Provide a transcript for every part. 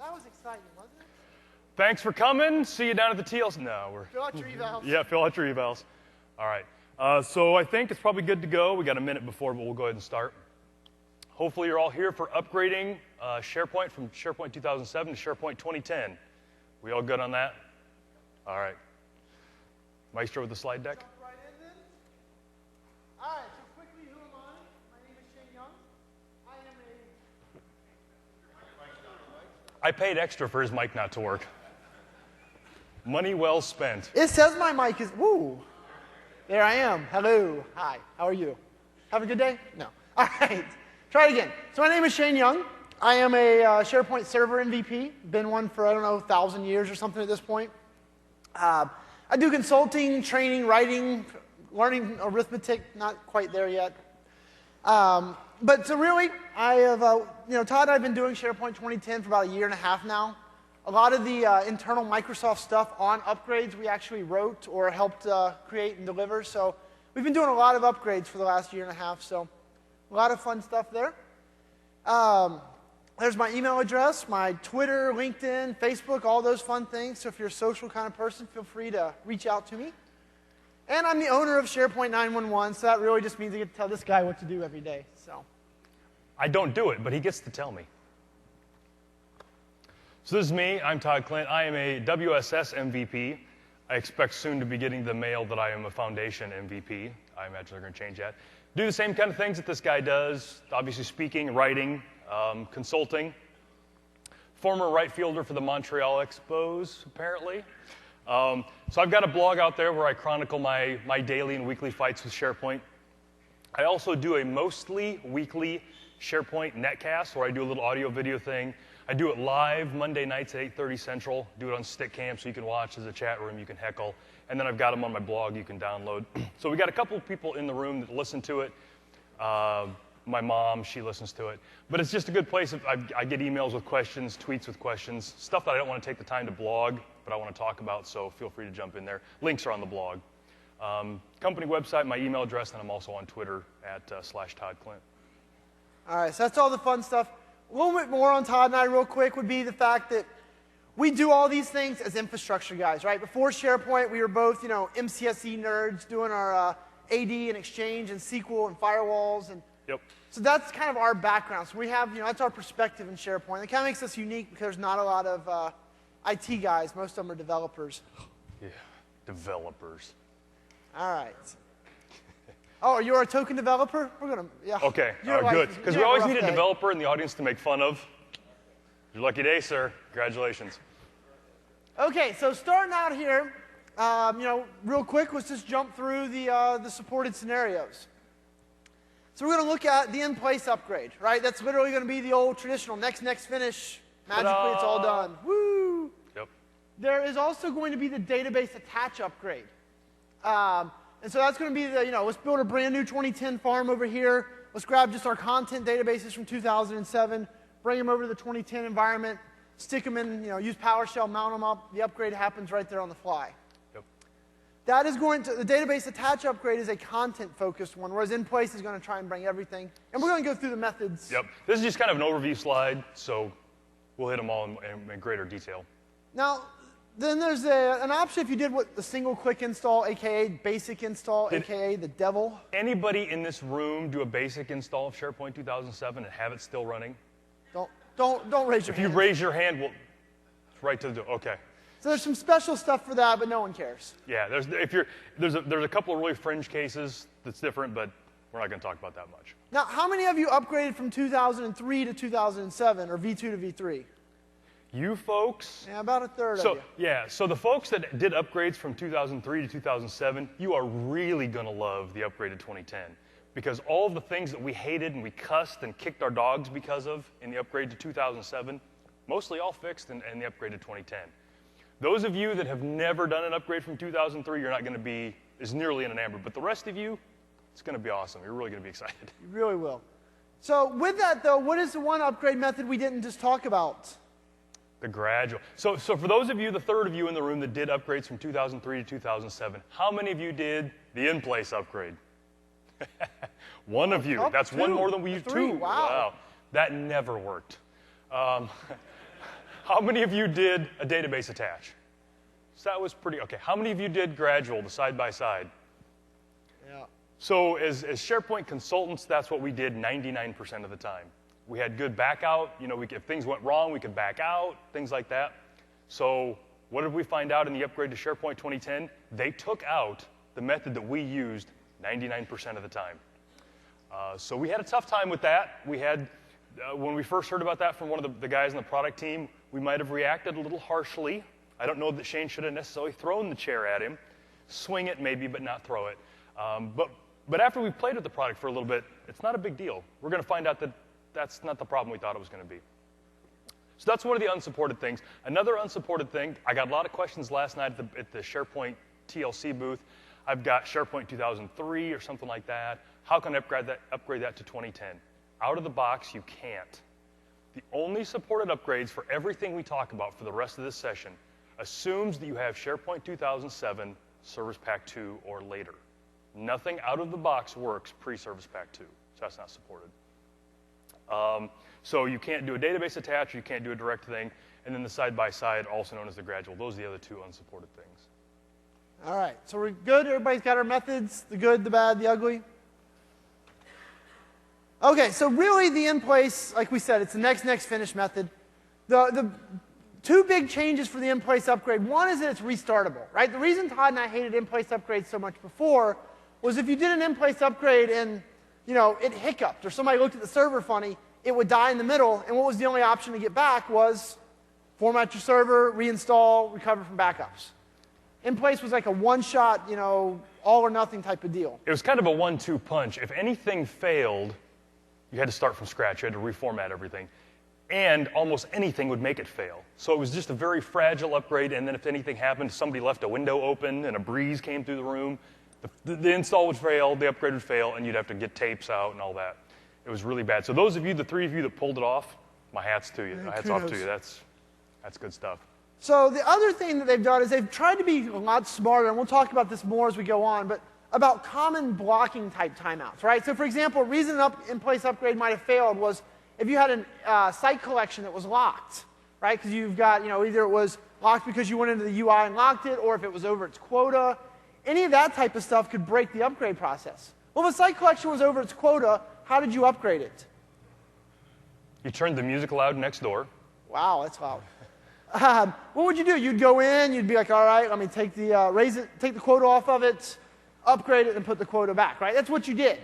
That was exciting, wasn't it? Thanks for coming. See you down at the TLC. No, we're... Fill out your evals. Yeah, fill out your evals. All right. So I think it's probably good to go. We got a minute before, but we'll go ahead and start. Hopefully you're all here for upgrading SharePoint from SharePoint 2007 to SharePoint 2010. We all good on that? All right. Maestro with the slide deck. Jump right in then. All right, so quickly, who am I? My name is Shane Young. I am I paid extra for his mic not to work. Money well spent. It says my mic is, woo. There I am. Hello. Hi. How are you? Have a good day? No. All right. Try it again. So my name is Shane Young. I am a SharePoint server MVP. Been one for, I don't know, 1,000 years or something at this point. I do consulting, training, writing, learning arithmetic. Not quite there yet. But so really, I have, Todd and I have been doing SharePoint 2010 for about a year and a half now. A lot of the internal Microsoft stuff on upgrades we actually wrote or helped create and deliver. So we've been doing a lot of upgrades for the last year and a half. So a lot of fun stuff there. There's my email address, my Twitter, LinkedIn, Facebook, all those fun things. So if you're a social kind of person, feel free to reach out to me. And I'm the owner of SharePoint 911, so that really just means I get to tell this guy what to do every day. So I don't do it, but he gets to tell me. So this is me. I'm Todd Clint. I am a WSS MVP. I expect soon to be getting the mail that I am a Foundation MVP. I imagine they're going to change that. Do the same kind of things that this guy does, obviously speaking, writing, consulting. Former right fielder for the Montreal Expos, apparently. So I've got a blog out there where I chronicle my daily and weekly fights with SharePoint. I also do a mostly weekly SharePoint netcast where I do a little audio video thing. I do it live Monday nights at 8:30 Central. Do it on Stickcam so you can watch. There's a chat room you can heckle. And then I've got them on my blog you can download. So we got a couple of people in the room that listen to it. My mom, she listens to it. But it's just a good place. I get emails with questions, tweets with questions, stuff that I don't want to take the time to blog, but I want to talk about, so feel free to jump in there. Links are on the blog. Company website, my email address, and I'm also on Twitter at /ToddClint. all right, so that's all the fun stuff. A little bit more on Todd and I real quick would be the fact that we do all these things as infrastructure guys, right? Before SharePoint, we were both, MCSE nerds doing our AD and Exchange and SQL and firewalls. And Yep. so that's kind of our background. So we have, that's our perspective in SharePoint. It kind of makes us unique because there's not a lot of IT guys. Most of them are developers. Yeah, developers. All right. Oh, you're a token developer? We're going to, yeah. Okay, all right, good. Because we always need a developer in the audience to make fun of. Your lucky day, sir. Congratulations. Okay, so starting out here, real quick, let's just jump through the supported scenarios. So we're going to look at the in-place upgrade, right? That's literally going to be the old traditional next, finish. Magically, it's all done. Woo! Yep. There is also going to be the database attach upgrade. And so that's going to be let's build a brand new 2010 farm over here. Let's grab just our content databases from 2007, bring them over to the 2010 environment, stick them in, use PowerShell, mount them up. The upgrade happens right there on the fly. Yep. That is the database attach upgrade is a content-focused one, whereas in-place is going to try and bring everything. And we're going to go through the methods. Yep. This is just kind of an overview slide, so we'll hit them all in greater detail. Now, then there's an option if you did the single-click install, a.k.a. basic install, a.k.a. the devil. Anybody in this room do a basic install of SharePoint 2007 and have it still running? Don't raise your hand. If you raise your hand, it's right to the door. Okay. So there's some special stuff for that, but no one cares. Yeah, there's a couple of really fringe cases that's different, but we're not going to talk about that much. Now, how many of you upgraded from 2003 to 2007 or V2 to V3? You folks? Yeah, about a third of you. Yeah, so the folks that did upgrades from 2003 to 2007, you are really going to love the upgrade to 2010. Because all of the things that we hated and we cussed and kicked our dogs because of in the upgrade to 2007, mostly all fixed in the upgrade to 2010. Those of you that have never done an upgrade from 2003, you're not going to be as nearly in an amber. But the rest of you, it's going to be awesome. You're really going to be excited. You really will. So with that, though, what is the one upgrade method we didn't just talk about? The gradual. So for those of you, the third of you in the room that did upgrades from 2003 to 2007, how many of you did the in-place upgrade? One of you. That's one more than we used. Three. Two. Wow. That never worked. How many of you did a database attach? So that was pretty, okay. How many of you did gradual, the side-by-side? Yeah. So as SharePoint consultants, that's what we did 99% of the time. We had good back out. You know, if things went wrong, we could back out, things like that. So what did we find out in the upgrade to SharePoint 2010? They took out the method that we used 99% of the time. So we had a tough time with that. We had, when we first heard about that from one of the guys in the product team, we might have reacted a little harshly. I don't know that Shane should have necessarily thrown the chair at him. Swing it maybe, but not throw it. But after we played with the product for a little bit, it's not a big deal. We're going to find out that that's not the problem we thought it was going to be. So that's one of the unsupported things. Another unsupported thing, I got a lot of questions last night at the SharePoint TLC booth. I've got SharePoint 2003 or something like that. How can I upgrade that to 2010? Out of the box, you can't. The only supported upgrades for everything we talk about for the rest of this session assumes that you have SharePoint 2007, Service Pack 2, or later. Nothing out of the box works pre-Service Pack 2, so that's not supported. So you can't do a database attach, you can't do a direct thing, and then the side-by-side, also known as the gradual. Those are the other two unsupported things. All right, so we're good? Everybody's got our methods, the good, the bad, the ugly? Okay, so really the in-place, like we said, it's the next finish method. The two big changes for the in-place upgrade. One is that it's restartable, right? The reason Todd and I hated in-place upgrades so much before was if you did an in-place upgrade and, you know, it hiccuped or somebody looked at the server funny, it would die in the middle, and what was the only option to get back was format your server, reinstall, recover from backups. In-place was like a one-shot, you know, all or nothing type of deal. It was kind of a 1-2 punch. If anything failed, you had to start from scratch. You had to reformat everything. And almost anything would make it fail. So it was just a very fragile upgrade, and then if anything happened, somebody left a window open and a breeze came through the room, the install would fail, the upgrade would fail, and you'd have to get tapes out and all that. It was really bad. So those of you, the three of you that pulled it off, my hat's to you. My hat's off to you. That's good stuff. So the other thing that they've done is they've tried to be a lot smarter, and we'll talk about this more as we go on, but about common blocking type timeouts, right? So for example, a reason an in-place upgrade might have failed was if you had a site collection that was locked, right? Because you've got, you know, either it was locked because you went into the UI and locked it, or if it was over its quota. Any of that type of stuff could break the upgrade process. Well, if a site collection was over its quota, how did you upgrade it? You turned the music loud next door. Wow, that's loud. What would you do? You'd go in, you'd be like, all right, let me take the quota off of it, upgrade it, and put the quota back, right? That's what you did.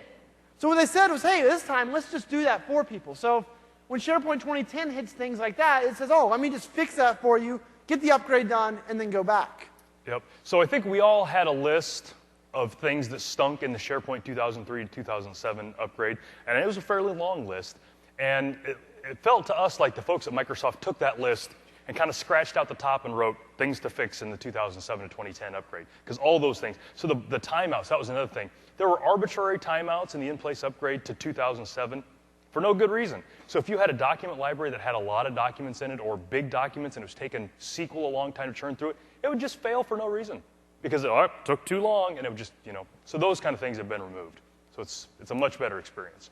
So what they said was, hey, this time, let's just do that for people. So when SharePoint 2010 hits things like that, it says, oh, let me just fix that for you, get the upgrade done, and then go back. Yep. So I think we all had a list of things that stunk in the SharePoint 2003 to 2007 upgrade, and it was a fairly long list. And it felt to us like the folks at Microsoft took that list and kind of scratched out the top and wrote things to fix in the 2007 to 2010 upgrade, because all those things. So the timeouts, that was another thing. There were arbitrary timeouts in the in-place upgrade to 2007 for no good reason. So if you had a document library that had a lot of documents in it or big documents and it was taking SQL a long time to churn through it, it would just fail for no reason because it took too long and it would just, you know. So those kind of things have been removed. So it's a much better experience.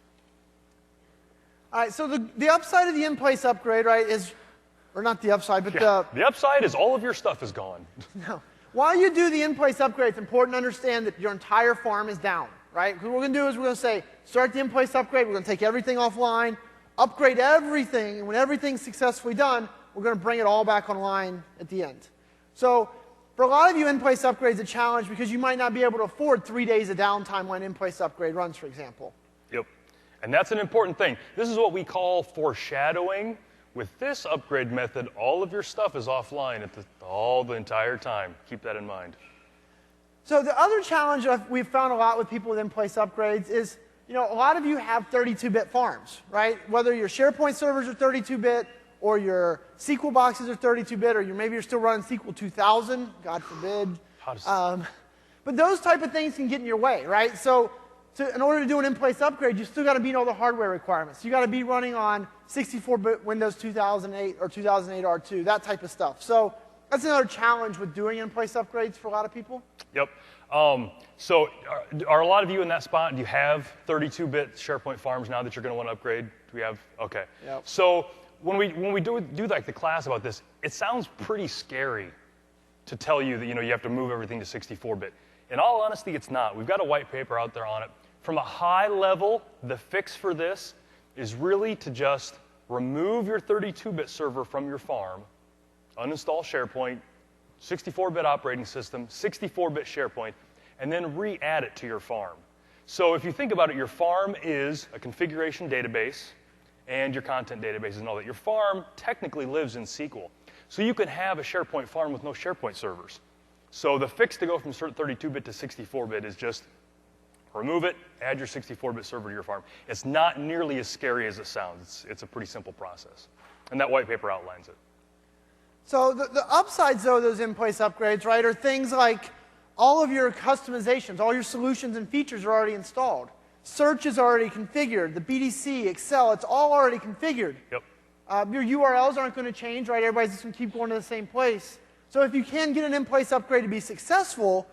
All right, so the upside of the in-place upgrade, right, is, or not the upside, but the upside is all of your stuff is gone. No. While you do the in-place upgrade, it's important to understand that your entire farm is down, right? What we're going to do is we're going to say, start the in-place upgrade, we're going to take everything offline, upgrade everything, and when everything's successfully done, we're going to bring it all back online at the end. So for a lot of you, in-place upgrade is a challenge because you might not be able to afford 3 days of downtime when in-place upgrade runs, for example. Yep. And that's an important thing. This is what we call foreshadowing. With this upgrade method, all of your stuff is offline all the entire time. Keep that in mind. So the other challenge we've found a lot with people with in-place upgrades is, you know, a lot of you have 32-bit farms, right? Whether your SharePoint servers are 32-bit or your SQL boxes are 32-bit or maybe you're still running SQL 2000, God forbid. But those type of things can get in your way, right? So in order to do an in-place upgrade, you still got to meet all the hardware requirements. You got to be running on 64-bit Windows 2008 or 2008 R2, that type of stuff. So that's another challenge with doing in-place upgrades for a lot of people. Yep. So are a lot of you in that spot? Do you have 32-bit SharePoint farms now that you're going to want to upgrade? Do we have? Okay. Yep. So when we do like the class about this, it sounds pretty scary to tell you that you have to move everything to 64-bit. In all honesty, it's not. We've got a white paper out there on it. From a high level, the fix for this is really to just remove your 32-bit server from your farm, uninstall SharePoint, 64-bit operating system, 64-bit SharePoint, and then re-add it to your farm. So if you think about it, your farm is a configuration database and your content databases and all that. Your farm technically lives in SQL. So you can have a SharePoint farm with no SharePoint servers. So the fix to go from 32-bit to 64-bit is just remove it, add your 64-bit server to your farm. It's not nearly as scary as it sounds. It's a pretty simple process. And that white paper outlines it. So the upsides, though, of those in-place upgrades, right, are things like all of your customizations, all your solutions and features are already installed. Search is already configured. The BDC, Excel, it's all already configured. Yep. Your URLs aren't going to change, right? Everybody's just going to keep going to the same place. So if you can get an in-place upgrade to be successful,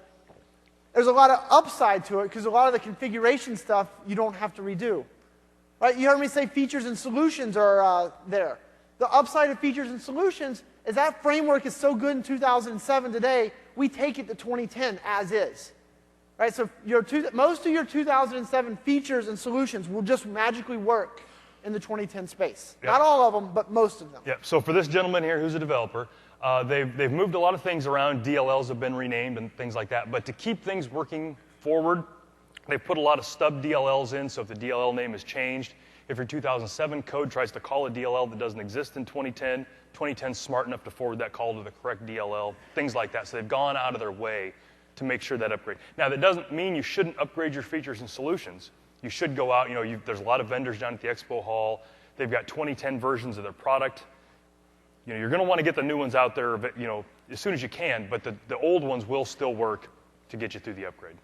there's a lot of upside to it because a lot of the configuration stuff you don't have to redo. Right? You heard me say features and solutions are there. The upside of features and solutions is that framework is so good in 2007 today, we take it to 2010 as is. Right? So most of your 2007 features and solutions will just magically work in the 2010 space. Yep. Not all of them, but most of them. Yep. So for this gentleman here who's a developer, they've moved a lot of things around. DLLs have been renamed and things like that. But to keep things working forward, they've put a lot of stub DLLs in. So if the DLL name is changed, if your 2007 code tries to call a DLL that doesn't exist in 2010, 2010's smart enough to forward that call to the correct DLL, things like that. So they've gone out of their way to make sure that upgrade. Now, that doesn't mean you shouldn't upgrade your features and solutions. You should go out. There's a lot of vendors down at the expo hall. They've got 2010 versions of their product. You're going to want to get the new ones out there, as soon as you can. But the old ones will still work to get you through the upgrade.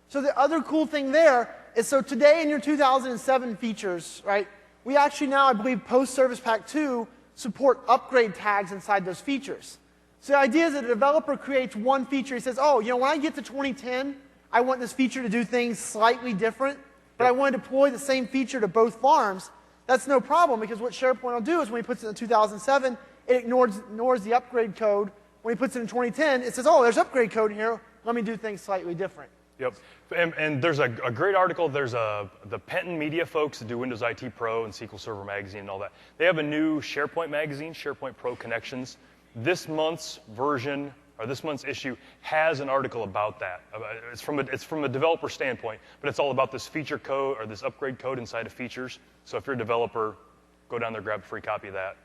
So the other cool thing there is, so today in your 2007 features, right, we actually now, I believe, post-Service Pack 2 support upgrade tags inside those features. So the idea is that a developer creates one feature. He says, oh, when I get to 2010, I want this feature to do things slightly different, but I want to deploy the same feature to both farms. That's no problem, because what SharePoint will do is when he puts it in 2007, it ignores the upgrade code. When he puts it in 2010, it says, oh, there's upgrade code here. Let me do things slightly different. Yep. And there's a great article. There's the Penton Media folks that do Windows IT Pro and SQL Server Magazine and all that. They have a new SharePoint magazine, SharePoint Pro Connections. This month's version, or this month's issue, has an article about that. It's from a developer standpoint, but it's all about this feature code, or this upgrade code inside of features. So if you're a developer, go down there, grab a free copy of that.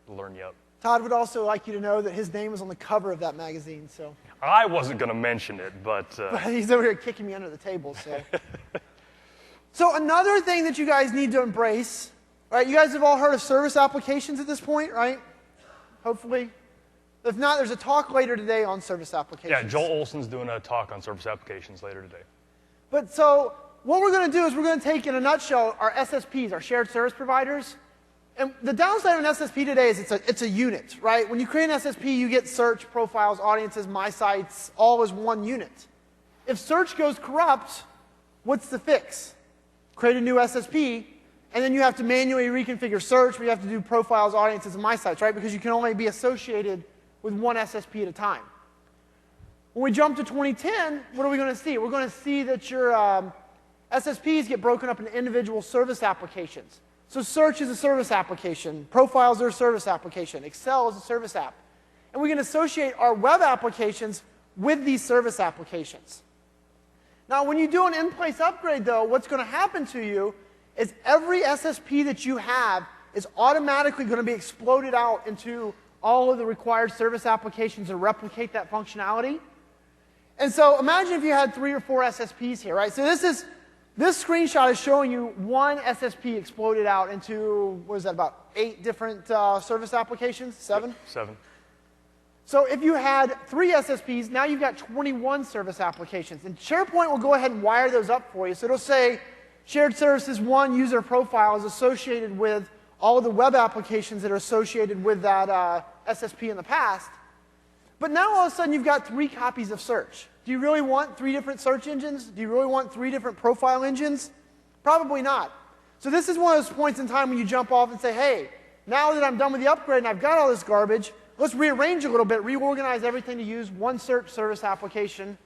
It'll learn you up. Todd would also like you to know that his name is on the cover of that magazine. So I wasn't going to mention it, but he's over here kicking me under the table. So another thing that you guys need to embrace, right? You guys have all heard of service applications at this point, right? Hopefully. If not, there's a talk later today on service applications. Yeah, Joel Olson's doing a talk on service applications later today. But so what we're going to do is we're going to take, in a nutshell, our SSPs, our shared service providers. And the downside of an SSP today is it's a unit, right? When you create an SSP, you get search, profiles, audiences, my sites, all as one unit. If search goes corrupt, what's the fix? Create a new SSP, and then you have to manually reconfigure search, but you have to do profiles, audiences, and my sites, right? Because you can only be associated with one SSP at a time. When we jump to 2010, what are we going to see? We're going to see that your SSPs get broken up into individual service applications. So search is a service application. Profiles are a service application. Excel is a service app. And we can associate our web applications with these service applications. Now, when you do an in-place upgrade, though, what's going to happen to you is every SSP that you have is automatically going to be exploded out into all of the required service applications to replicate that functionality. And so imagine if you had 3 or 4 SSPs here, right? So this screenshot is showing you one SSP exploded out into, what is that, about 8 different service applications? 7? 7. So if you had 3 SSPs, now you've got 21 service applications. And SharePoint will go ahead and wire those up for you. So it'll say shared services 1 user profile is associated with all of the web applications that are associated with that SSP in the past. But now all of a sudden you've got 3 copies of search. Do you really want 3 different search engines? Do you really want 3 different profile engines? Probably not. So this is one of those points in time when you jump off and say, hey, now that I'm done with the upgrade and I've got all this garbage, let's rearrange a little bit, reorganize everything to use one search service application,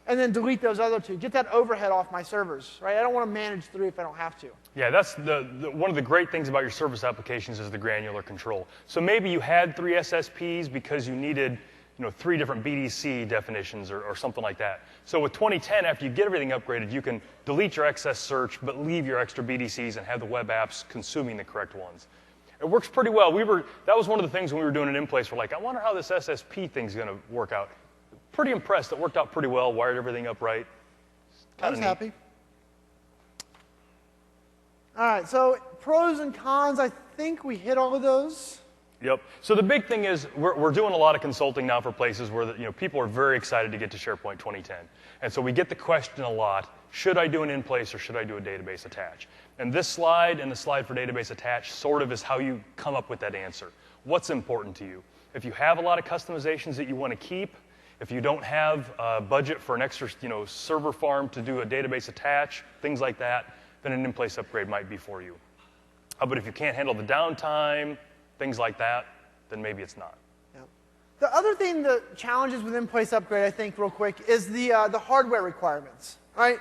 and then delete those other two. Get that overhead off my servers, right? I don't want to manage 3 if I don't have to. Yeah, that's one of the great things about your service applications is the granular control. So maybe you had 3 SSPs because you needed 3 different BDC definitions or something like that. So with 2010, after you get everything upgraded, you can delete your excess search, but leave your extra BDCs and have the web apps consuming the correct ones. It works pretty well. That was one of the things when we were doing it in place. We're like, I wonder how this SSP thing's going to work out. Pretty impressed. It worked out pretty well, wired everything up right. I was happy. All right, so pros and cons, I think we hit all of those. Yep. So the big thing is we're doing a lot of consulting now for places where people are very excited to get to SharePoint 2010. And so we get the question a lot, should I do an in-place or should I do a database attach? And this slide and the slide for database attach sort of is how you come up with that answer. What's important to you? If you have a lot of customizations that you want to keep, if you don't have a budget for an extra server farm to do a database attach, things like that, then an in-place upgrade might be for you. But if you can't handle the downtime, things like that, then maybe it's not. Yeah. The other thing, the challenges with in-place upgrade, I think, real quick, is the hardware requirements, right?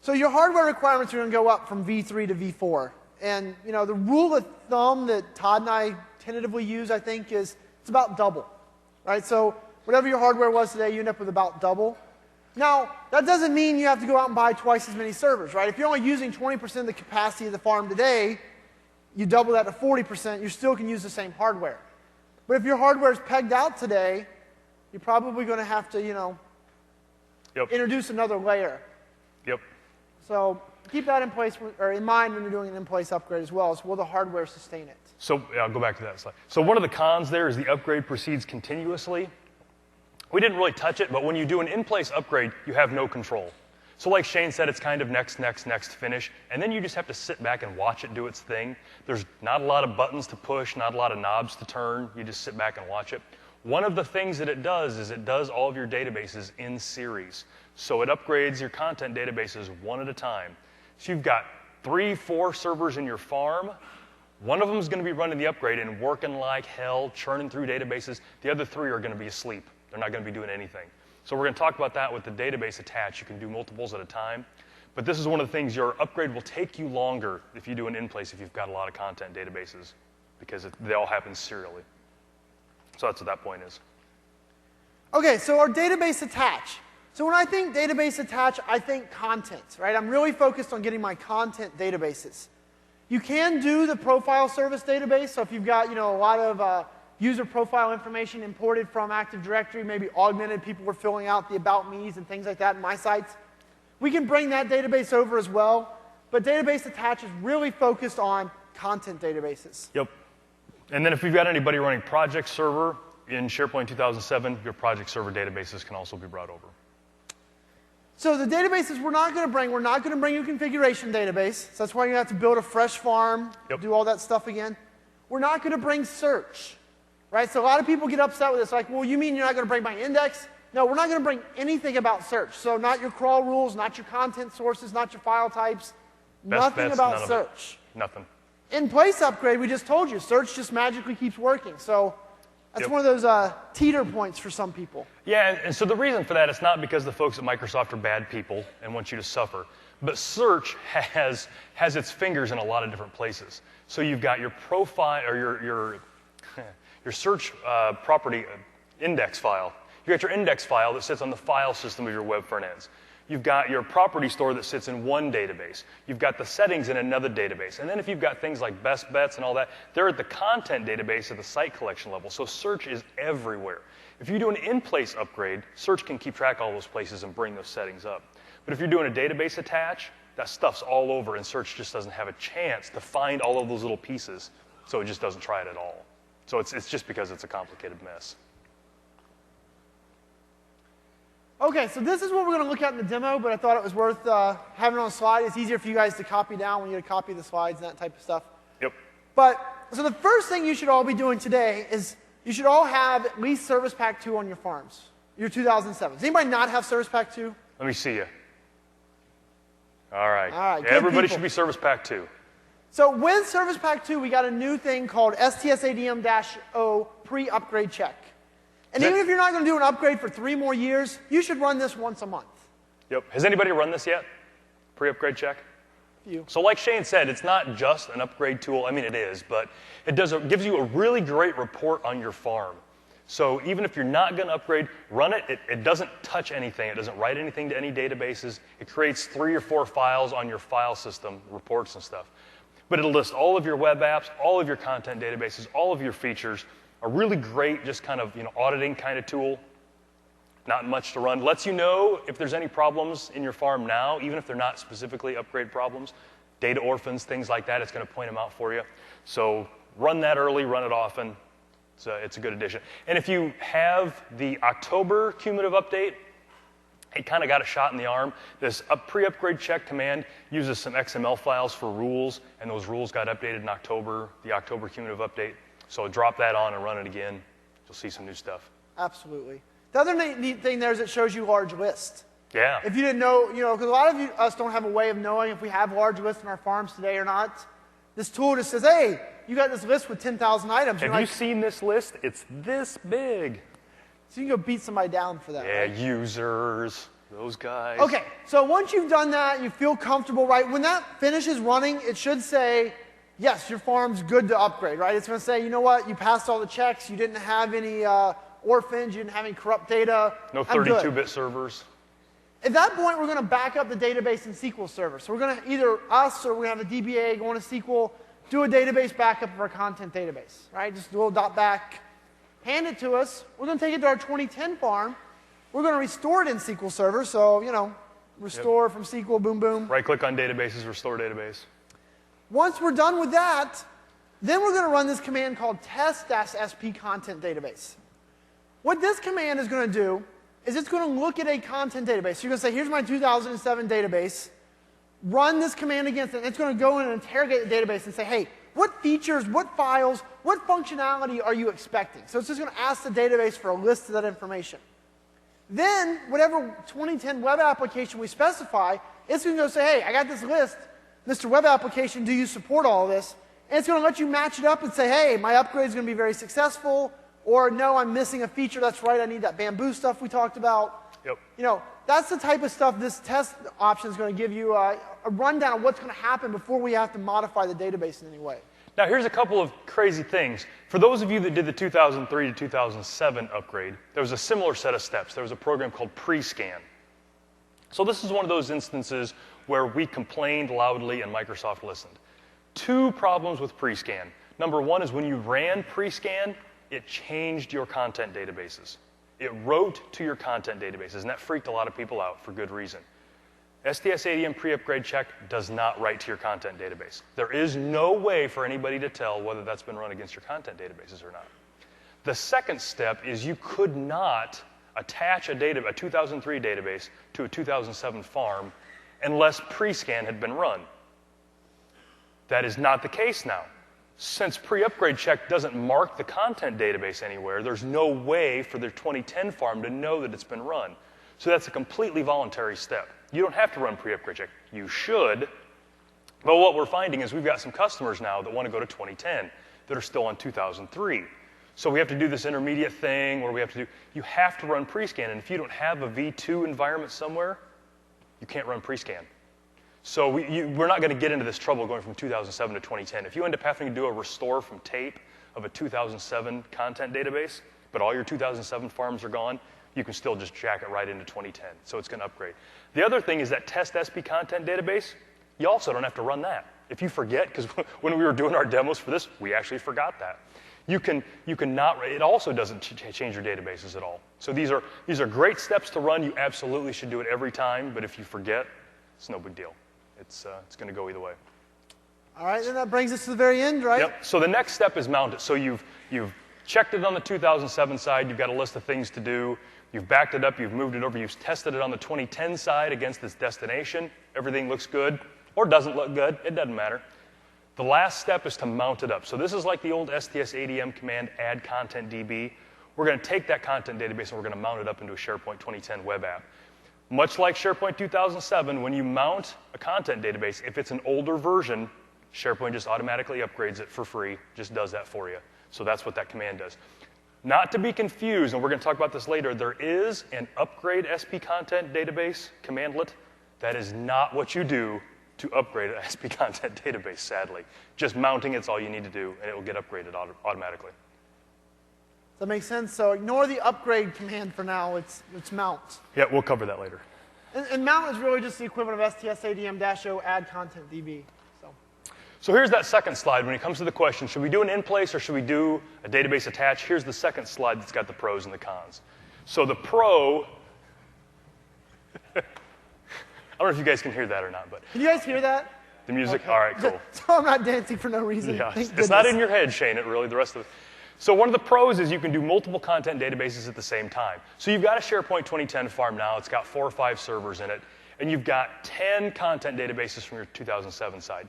So your hardware requirements are going to go up from V3 to V4. And the rule of thumb that Todd and I tentatively use, I think, is it's about double, right? So whatever your hardware was today, you end up with about double. Now, that doesn't mean you have to go out and buy twice as many servers, right? If you're only using 20% of the capacity of the farm today, you double that to 40%, you still can use the same hardware. But if your hardware is pegged out today, you're probably going to have to, introduce another layer. Yep. So keep that in place, or in mind when you're doing an in-place upgrade as well. Will the hardware sustain it? So I'll go back to that slide. So one of the cons there is the upgrade proceeds continuously. We didn't really touch it, but when you do an in-place upgrade, you have no control. So like Shane said, it's kind of next, next, next, finish, and then you just have to sit back and watch it do its thing. There's not a lot of buttons to push, not a lot of knobs to turn. You just sit back and watch it. One of the things that it does is it does all of your databases in series. So it upgrades your content databases one at a time. So you've got 3, 4 servers in your farm. One of them is going to be running the upgrade and working like hell, churning through databases. The other 3 are going to be asleep. They're not going to be doing anything. So we're going to talk about that with the database attached. You can do multiples at a time. But this is one of the things, your upgrade will take you longer if you do an in-place if you've got a lot of content databases, because they all happen serially. So that's what that point is. Okay, so our database attach. So when I think database attach, I think content, right? I'm really focused on getting my content databases. You can do the profile service database. So if you've got a lot of user profile information imported from Active Directory, maybe augmented, people were filling out the About Me's and things like that in my sites. We can bring that database over as well, but database attach is really focused on content databases. Yep. And then if you've got anybody running project server in SharePoint 2007, your project server databases can also be brought over. So the databases we're not going to bring you a configuration database. So that's why you have to build a fresh farm, do all that stuff again. We're not going to bring search. Right? So a lot of people get upset with this, like, well, you mean you're not going to bring my index? No, we're not going to bring anything about search. So not your crawl rules, not your content sources, not your file types, nothing about search. Nothing. In-place upgrade, we just told you, search just magically keeps working. So that's one of those teeter points for some people. Yeah, and so the reason for that is not because the folks at Microsoft are bad people and want you to suffer, but search has its fingers in a lot of different places. So you've got your profile, or your search property index file. You've got your index file that sits on the file system of your web front ends. You've got your property store that sits in one database. You've got the settings in another database. And then if you've got things like best bets and all that, they're at the content database at the site collection level. So search is everywhere. If you do an in-place upgrade, search can keep track of all those places and bring those settings up. But if you're doing a database attach, that stuff's all over, and search just doesn't have a chance to find all of those little pieces. So it just doesn't try it at all. So it's just because it's a complicated mess. Okay, so this is what we're going to look at in the demo, but I thought it was worth having on a slide. It's easier for you guys to copy down when you copy the slides and that type of stuff. Yep. But, so the first thing you should all be doing today is you should all have at least Service Pack 2 on your farms, your 2007. Does anybody not have Service Pack 2? Let me see you. All right. All right, Everybody should be Service Pack 2. So with Service Pack 2, we got a new thing called STS-ADM-O pre-upgrade check. And even if you're not going to do an upgrade for 3 more years, you should run this once a month. Yep. Has anybody run this yet? Pre-upgrade check? You. So like Shane said, it's not just an upgrade tool. I mean, it is, but it gives you a really great report on your farm. So even if you're not going to upgrade, run it. It doesn't touch anything. It doesn't write anything to any databases. It creates 3 or 4 files on your file system, reports and stuff. But it'll list all of your web apps, all of your content databases, all of your features. A really great, just kind of auditing kind of tool. Not much to run. Lets you know if there's any problems in your farm now, even if they're not specifically upgrade problems. Data orphans, things like that, it's going to point them out for you. So run that early, run it often. It's a good addition. And if you have the October cumulative update, it kind of got a shot in the arm. This pre-upgrade check command uses some XML files for rules, and those rules got updated in October, the October cumulative update. So drop that on and run it again. You'll see some new stuff. Absolutely. The other neat thing there is it shows you large lists. Yeah. If you didn't know, because a lot of us don't have a way of knowing if we have large lists in our farms today or not. This tool just says, hey, you got this list with 10,000 items. Have you seen this list? It's this big. So you can go beat somebody down for that. Yeah, right? Users, those guys. Okay, so once you've done that, you feel comfortable, right? When that finishes running, it should say, yes, your farm's good to upgrade, right? It's going to say, you know what, you passed all the checks, you didn't have any orphans, you didn't have any corrupt data. No 32-bit servers. At that point, we're going to back up the database in SQL Server. So we're going to either us or we're going to have a DBA go into SQL, do a database backup of our content database, right? Just do a little .back, hand it to us. We're going to take it to our 2010 farm. We're going to restore it in SQL Server. So, restore from SQL, boom, boom. Right-click on databases, restore database. Once we're done with that, then we're going to run this command called test-sp content database. What this command is going to do is it's going to look at a content database. So you're going to say, here's my 2007 database. Run this command against it. And it's going to go in and interrogate the database and say, hey, what features, what files, what functionality are you expecting? So it's just going to ask the database for a list of that information. Then, whatever 2010 web application we specify, it's going to go say, hey, I got this list. Mr. Web Application, do you support all of this? And it's going to let you match it up and say, hey, my upgrade is going to be very successful. Or, no, I'm missing a feature. That's right, I need that bamboo stuff we talked about. Yep. That's the type of stuff this test option is going to give you a rundown of what's going to happen before we have to modify the database in any way. Now, here's a couple of crazy things. For those of you that did the 2003 to 2007 upgrade, there was a similar set of steps. There was a program called pre-scan. So this is one of those instances where we complained loudly and Microsoft listened. 2 problems with pre-scan. Number 1 is when you ran pre-scan, it changed your content databases. It wrote to your content databases, and that freaked a lot of people out for good reason. STS-ADM pre-upgrade check does not write to your content database. There is no way for anybody to tell whether that's been run against your content databases or not. The second step is you could not attach a 2003 database to a 2007 farm unless pre-scan had been run. That is not the case now. Since pre-upgrade check doesn't mark the content database anywhere, there's no way for their 2010 farm to know that it's been run. So that's a completely voluntary step. You don't have to run pre-upgrade check. You should. But what we're finding is we've got some customers now that want to go to 2010 that are still on 2003. So we have to do this intermediate thing where you have to run pre-scan. And if you don't have a V2 environment somewhere, you can't run pre-scan. So we're not going to get into this trouble going from 2007 to 2010. If you end up having to do a restore from tape of a 2007 content database, but all your 2007 farms are gone, you can still just jack it right into 2010. So it's going to upgrade. The other thing is that test SP content database, you also don't have to run that. If you forget, because when we were doing our demos for this, we actually forgot that. You can not, it also doesn't change your databases at all. So these are great steps to run. You absolutely should do it every time, but if you forget, it's no big deal. It's going to go either way. All right, then that brings us to the very end, right? Yep. So the next step is mount it. So you've checked it on the 2007 side. You've got a list of things to do. You've backed it up. You've moved it over. You've tested it on the 2010 side against its destination. Everything looks good or doesn't look good. It doesn't matter. The last step is to mount it up. So this is like the old STS-ADM command, add content DB. We're going to take that content database and we're going to mount it up into a SharePoint 2010 web app. Much like SharePoint 2007, when you mount a content database, if it's an older version, SharePoint just automatically upgrades it for free, just does that for you. So that's what that command does. Not to be confused, and we're going to talk about this later, there is an upgrade SP content database commandlet. That is not what you do to upgrade an SP content database, sadly. Just mounting it's all you need to do, and it will get upgraded automatically. Does that make sense? So ignore the upgrade command for now. It's mount. Yeah, we'll cover that later. And mount is really just the equivalent of STS-ADM-O add content DB. So here's that second slide. When it comes to the question, should we do an in-place or should we do a database attach? Here's the second slide that's got the pros and the cons. So the pro, I don't know if you guys can hear that or not, but. Can you guys hear that? The music, okay. All right, cool. So I'm not dancing for no reason. Yeah, it's not in your head, Shane, it really, the rest of it. So one of the pros is you can do multiple content databases at the same time. So you've got a SharePoint 2010 farm now, it's got 4 or 5 servers in it, and you've got 10 content databases from your 2007 side.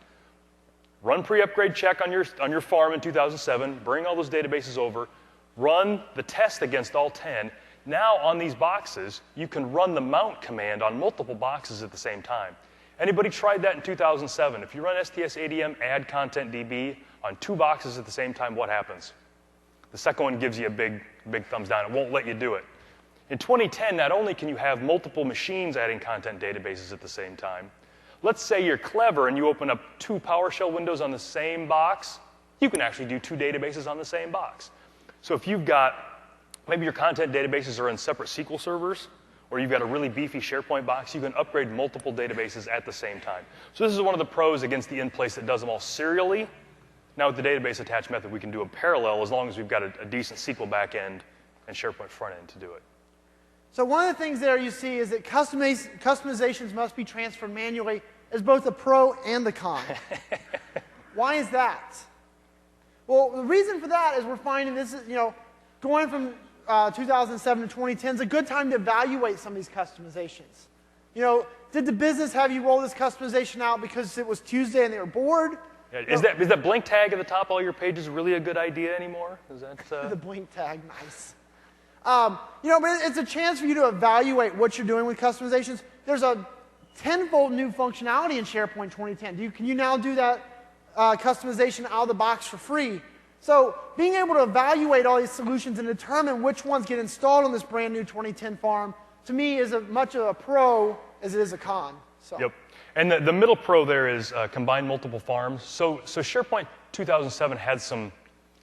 Run pre-upgrade check on your farm in 2007, bring all those databases over, run the test against all 10. Now on these boxes, you can run the mount command on multiple boxes at the same time. Anybody tried that in 2007? If you run STS-ADM add content DB on 2 boxes at the same time, what happens? The second one gives you a big thumbs down. It won't let you do it. In 2010, not only can you have multiple machines adding content databases at the same time, let's say you're clever and you open up 2 PowerShell windows on the same box, you can actually do 2 databases on the same box. So if you've got, maybe your content databases are in separate SQL servers, or you've got a really beefy SharePoint box, you can upgrade multiple databases at the same time. So this is one of the pros against the in-place that does them all serially. Now with the database attach method, we can do a parallel as long as we've got a decent SQL backend and SharePoint front end to do it. So one of the things there you see is that customizations must be transferred manually as both the pro and the con. Why is that? Well, the reason for that is we're finding this is, going from 2007 to 2010 is a good time to evaluate some of these customizations. Did the business have you roll this customization out because it was Tuesday and they were bored? Yeah, is that blink tag at the top of all your pages really a good idea anymore? Is that the blink tag, nice. But it's a chance for you to evaluate what you're doing with customizations. There's a tenfold new functionality in SharePoint 2010. Can you now do that customization out of the box for free? So being able to evaluate all these solutions and determine which ones get installed on this brand new 2010 farm, to me, is as much of a pro as it is a con. So. Yep. And the middle pro there is combine multiple farms. So SharePoint 2007 had some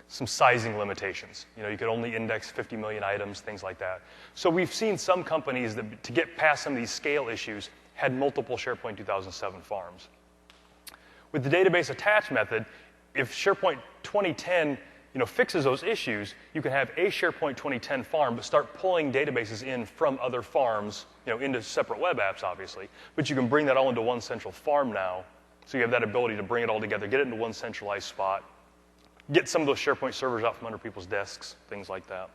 sizing limitations. You could only index 50 million items, things like that. So we've seen some companies that, to get past some of these scale issues, had multiple SharePoint 2007 farms. With the database attach method, if SharePoint 2010 fixes those issues, you can have a SharePoint 2010 farm, but start pulling databases in from other farms, into separate web apps, obviously. But you can bring that all into one central farm now, so you have that ability to bring it all together, get it into one centralized spot, get some of those SharePoint servers out from under people's desks, things like that.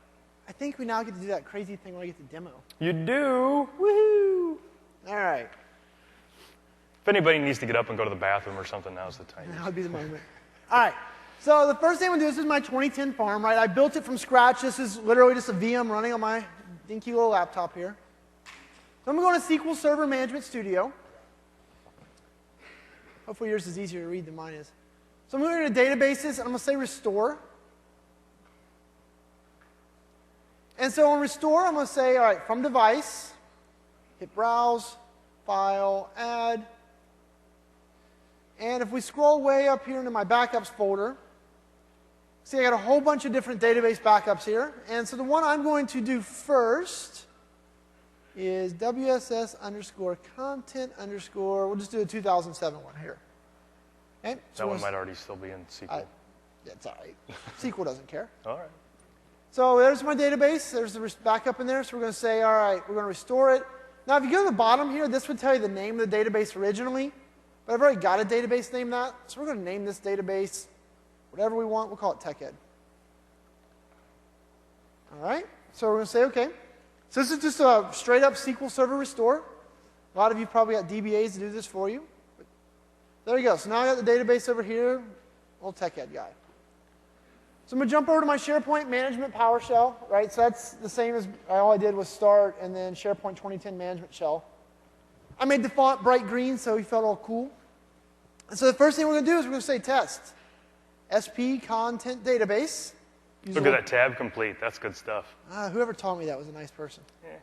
I think we now get to do that crazy thing where I get to demo. You do? Woohoo! All right. If anybody needs to get up and go to the bathroom or something, now's the time. That would be the moment. All right. So the first thing I'm going to do, this is my 2010 farm, right? I built it from scratch. This is literally just a VM running on my dinky little laptop here. So I'm going to go into SQL Server Management Studio. Hopefully yours is easier to read than mine is. So I'm going to databases, and I'm going to say restore. And so on restore, I'm going to say, all right, from device, hit browse, file, add. And if we scroll way up here into my backups folder, see I got a whole bunch of different database backups here. And so the one I'm going to do first is WSS_content_, we'll just do a 2007 one here. Okay, so that one might already still be in SQL. Yeah, it's all right. SQL doesn't care. All right. So there's my database. There's the backup in there. So we're going to say, all right, we're going to restore it. Now, if you go to the bottom here, this would tell you the name of the database originally. But I've already got a database named that. So we're going to name this database whatever we want. We'll call it TechEd. All right. So we're going to say, OK. So this is just a straight-up SQL Server restore. A lot of you probably got DBAs to do this for you. But there you go. So now I got the database over here, old TechEd guy. So I'm going to jump over to my SharePoint Management PowerShell, right? So that's the same as all I did was start and then SharePoint 2010 Management Shell. I made the font bright green so he felt all cool. And so the first thing we're going to do is we're going to say test. SP content database. Look at that tab complete. That's good stuff. Whoever taught me that was a nice person. Yeah.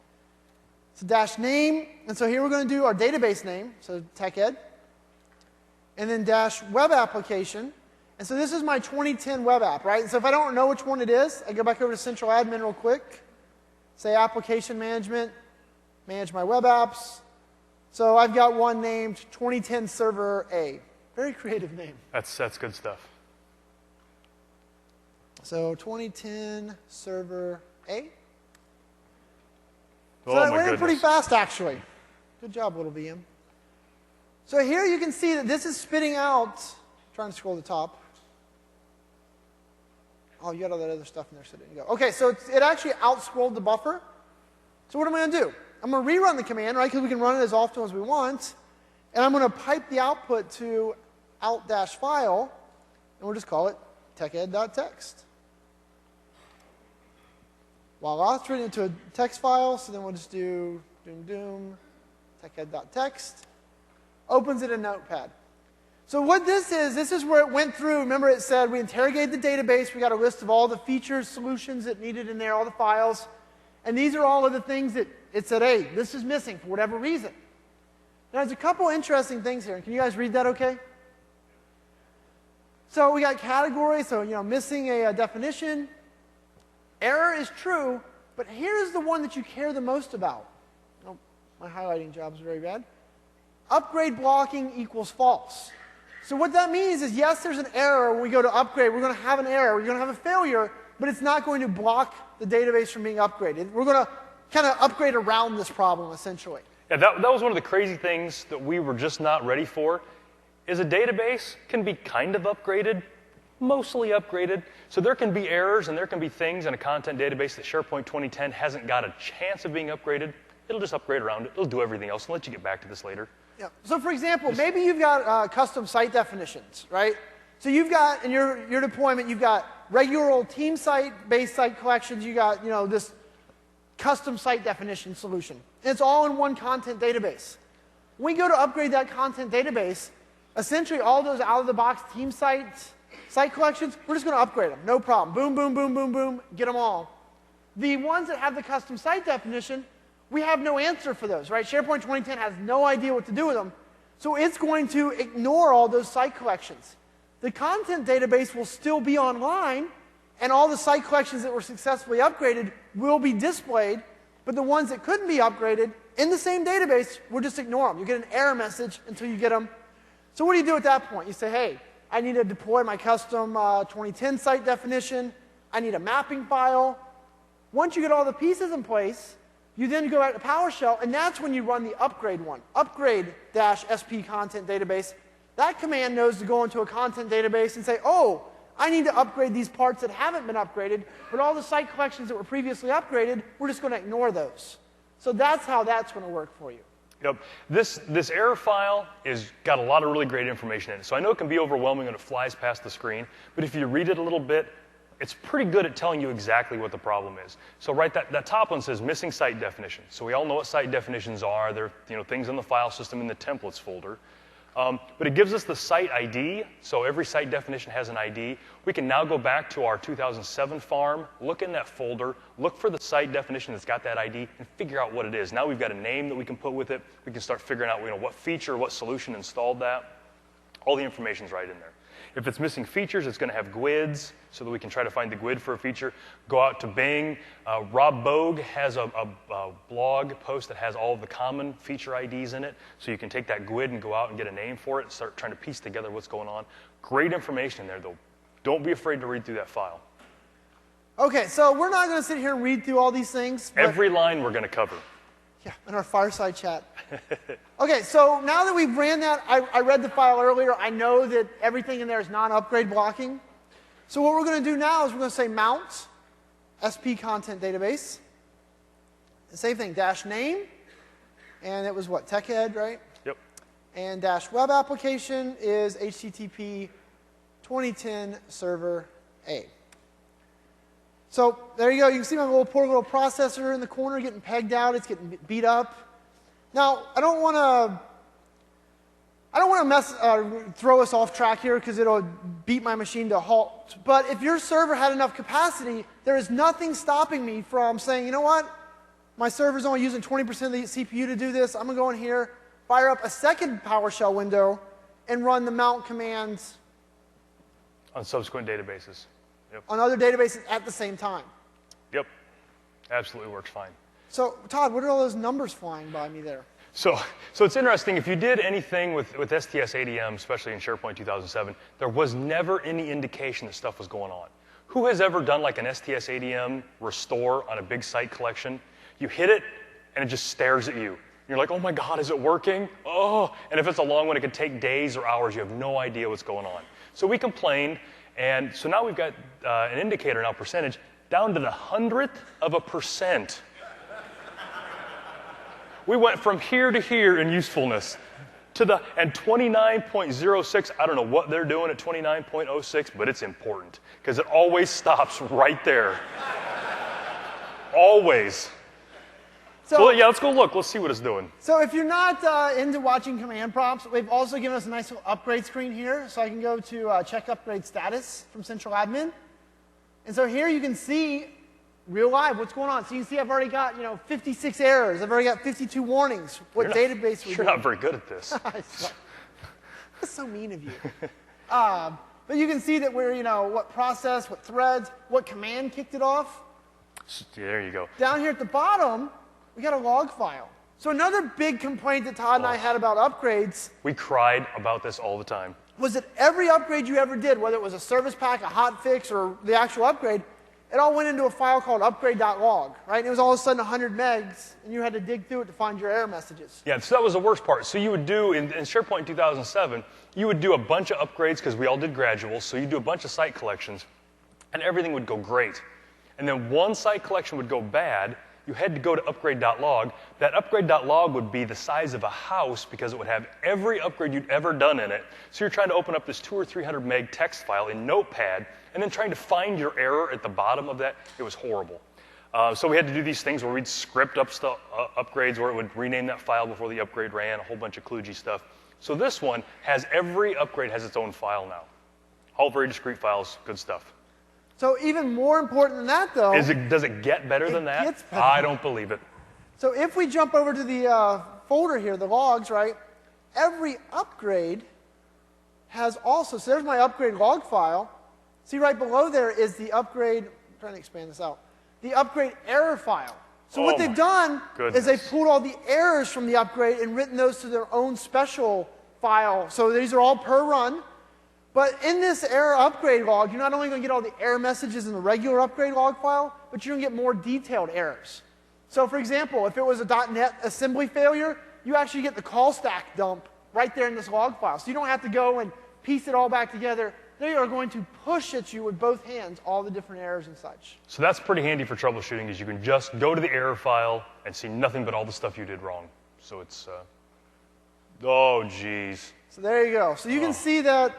So dash name. And so here we're going to do our database name, so TechEd. And then dash web application. And so this is my 2010 web app, right? And so if I don't know which one it is, I go back over to central admin real quick. Say application management. Manage my web apps. So I've got one named 2010 Server A. Very creative name. That's good stuff. So 2010 Server A. Oh, So that my went in goodness. pretty fast, actually. Good job, little VM. So here you can see that this is spitting out, trying to scroll to the top. Oh, you got all that other stuff in there, so it didn't go. Okay, so it actually out-scrolled the buffer. So what am I going to do? I'm going to rerun the command, right, because we can run it as often as we want. And I'm going to pipe the output to out-file, and we'll just call it teched.text. Voila, it's written into a text file, so then we'll just do doom teched.text. Opens it in Notepad. So what this is where it went through. Remember it said we interrogated the database, we got a list of all the features, solutions it needed in there, all the files. And these are all of the things that it said, hey, this is missing for whatever reason. Now there's a couple interesting things here. Can you guys read that okay? So we got categories, so missing a definition. Error is true, but here's the one that you care the most about. Oh, my highlighting job is very bad. Upgrade blocking equals false. So what that means is, yes, there's an error when we go to upgrade. We're going to have an error. We're going to have a failure, but it's not going to block the database from being upgraded. We're going to kind of upgrade around this problem, essentially. Yeah, that was one of the crazy things that we were just not ready for, is a database can be kind of upgraded, mostly upgraded. So there can be errors and there can be things in a content database that SharePoint 2010 hasn't got a chance of being upgraded. It'll just upgrade around it. It'll do everything else. I'll let you get back to this later. Yeah. So for example, maybe you've got custom site definitions, right? So you've got, in your deployment, you've got regular old team site-based site collections. You got, this custom site definition solution. And it's all in one content database. When we go to upgrade that content database, essentially all those out-of-the-box team site collections, we're just going to upgrade them. No problem. Boom, boom, boom, boom, boom. Get them all. The ones that have the custom site definition, we have no answer for those, right? SharePoint 2010 has no idea what to do with them. So it's going to ignore all those site collections. The content database will still be online, and all the site collections that were successfully upgraded will be displayed, but the ones that couldn't be upgraded in the same database, we'll just ignore them. You get an error message until you get them. So what do you do at that point? You say, hey, I need to deploy my custom 2010 site definition. I need a mapping file. Once you get all the pieces in place, you then go out to PowerShell, and that's when you run the upgrade one. Upgrade-SP content database. That command knows to go into a content database and say, oh, I need to upgrade these parts that haven't been upgraded, but all the site collections that were previously upgraded, we're just going to ignore those. So that's how that's going to work for you. Yep. This error file is got a lot of really great information in it. So I know it can be overwhelming when it flies past the screen, but if you read it a little bit, it's pretty good at telling you exactly what the problem is. So right, that top one says missing site definition. So we all know what site definitions are. They're things in the file system in the templates folder. But it gives us the site ID, so every site definition has an ID. We can now go back to our 2007 farm, look in that folder, look for the site definition that's got that ID, and figure out what it is. Now we've got a name that we can put with it. We can start figuring out what feature, what solution installed that. All the information's right in there. If it's missing features, it's going to have GUIDs so that we can try to find the GUID for a feature. Go out to Bing. Rob Bogue has a blog post that has all of the common feature IDs in it. So you can take that GUID and go out and get a name for it and start trying to piece together what's going on. Great information in there, though. Don't be afraid to read through that file. Okay, so we're not going to sit here and read through all these things. Every line we're going to cover. Yeah, in our fireside chat. Okay, so now that we've ran that, I read the file earlier. I know that everything in there is non-upgrade blocking. So what we're going to do now is we're going to say mount SP content database. The same thing, dash name. And it was what, TechEd, right? Yep. And dash web application is HTTP 2010 server A. So there you go. You can see my poor little processor in the corner getting pegged out. It's getting beat up. Now, I don't want I don't want to throw us off track here because it'll beat my machine to a halt. But if your server had enough capacity, there is nothing stopping me from saying, you know what? My server's only using 20% of the CPU to do this. I'm going to go in here, fire up a second PowerShell window, and run the mount commands on subsequent databases. Yep. On other databases at the same time. Yep. Absolutely works fine. So, Todd, what are all those numbers flying by me there? So it's interesting. If you did anything with STS-ADM, especially in SharePoint 2007, there was never any indication that stuff was going on. Who has ever done like an STS-ADM restore on a big site collection? You hit it, and it just stares at you. You're like, oh my God, is it working? Oh, and if it's a long one, it could take days or hours. You have no idea what's going on. So we complained, and so now we've got an indicator now, percentage, down to the 100th%. We went from here to here in usefulness and 29.06, I don't know what they're doing at 29.06, but it's important because it always stops right there. Always. So yeah, let's go look. Let's see what it's doing. So if you're not into watching command prompts, we've also given us a nice little upgrade screen here. So I can go to check upgrade status from central admin. And so here you can see real live what's going on. So you can see I've already got 56 errors. I've already got 52 warnings. What database we're You're not very good at this. That's so mean of you. But you can see that we're, what process, what threads, what command kicked it off. There you go. Down here at the bottom, we got a log file. So another big complaint that Todd and I had about upgrades. We cried about this all the time. Was that every upgrade you ever did, whether it was a service pack, a hotfix, or the actual upgrade, it all went into a file called upgrade.log, right? And it was all of a sudden 100 megs, and you had to dig through it to find your error messages. Yeah, so that was the worst part. So you would do, in SharePoint 2007, you would do a bunch of upgrades because we all did graduals, so you'd do a bunch of site collections, and everything would go great. And then one site collection would go bad, you had to go to upgrade.log. That upgrade.log would be the size of a house because it would have every upgrade you'd ever done in it. So you're trying to open up this 200 or 300 meg text file in Notepad, and then trying to find your error at the bottom of that. It was horrible. So we had to do these things where we'd script up upgrades where it would rename that file before the upgrade ran, a whole bunch of kludgy stuff. So this one has every upgrade has its own file now. All very discrete files, good stuff. So even more important than that, though... Does it get better than that? Gets better. I don't believe it. So if we jump over to the folder here, the logs, right, every upgrade has also... So there's my upgrade log file. See, right below there is the upgrade... I'm trying to expand this out. The upgrade error file. So what they've done is they've pulled all the errors from the upgrade and written those to their own special file. So these are all per run. But in this error upgrade log, you're not only going to get all the error messages in the regular upgrade log file, but you're going to get more detailed errors. So for example, if it was a .NET assembly failure, you actually get the call stack dump right there in this log file. So you don't have to go and piece it all back together. They are going to push at you with both hands all the different errors and such. So that's pretty handy for troubleshooting, is you can just go to the error file and see nothing but all the stuff you did wrong. So it's, oh geez. So there you go. So you can see that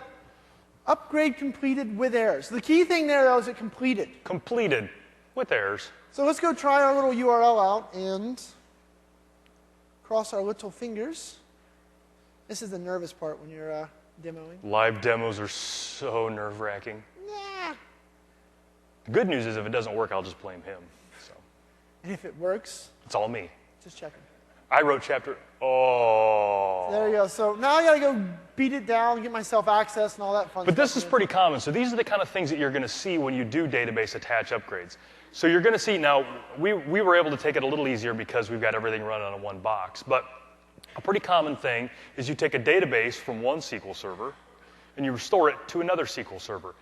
upgrade completed with errors. The key thing there, though, is it completed. Completed with errors. So let's go try our little URL out and cross our little fingers. This is the nervous part when you're demoing. Live demos are so nerve-wracking. Nah. The good news is if it doesn't work, I'll just blame him. So. And if it works, it's all me. Just checking. I wrote chapter. Oh. There you go. So now I got to go beat it down, get myself access and all that fun stuff. But this is pretty common. So these are the kind of things that you're going to see when you do database attach upgrades. So you're going to see now, we were able to take it a little easier because we've got everything running on one box. But a pretty common thing is you take a database from one SQL server and you restore it to another SQL server.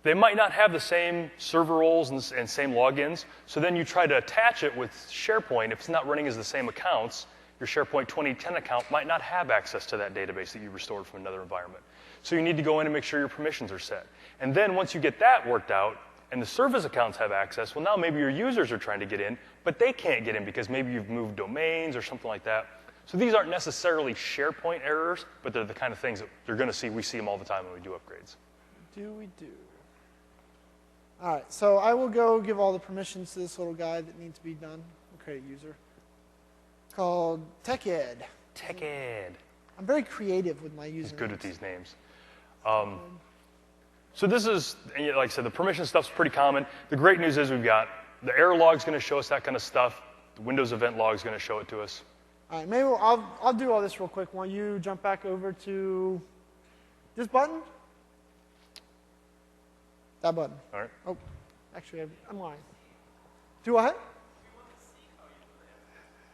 They might not have the same server roles and same logins, so then you try to attach it with SharePoint. If it's not running as the same accounts, your SharePoint 2010 account might not have access to that database that you restored from another environment. So you need to go in and make sure your permissions are set. And then once you get that worked out, and the service accounts have access, well, now maybe your users are trying to get in, but they can't get in because maybe you've moved domains or something like that. So these aren't necessarily SharePoint errors, but they're the kind of things that you're going to see. We see them all the time when we do upgrades. Do we do? All right, so I will go give all the permissions to this little guy that needs to be done. We'll create a user called TechEd. TechEd. I'm very creative with my usernames. He's good with these names. So this is, like I said, the permission stuff's pretty common. The great news is we've got the error log's going to show us that kind of stuff. The Windows event log's going to show it to us. All right, maybe I'll do all this real quick. Why don't you jump back over to this button? That button. All right. Oh, actually, I'm lying. Do what?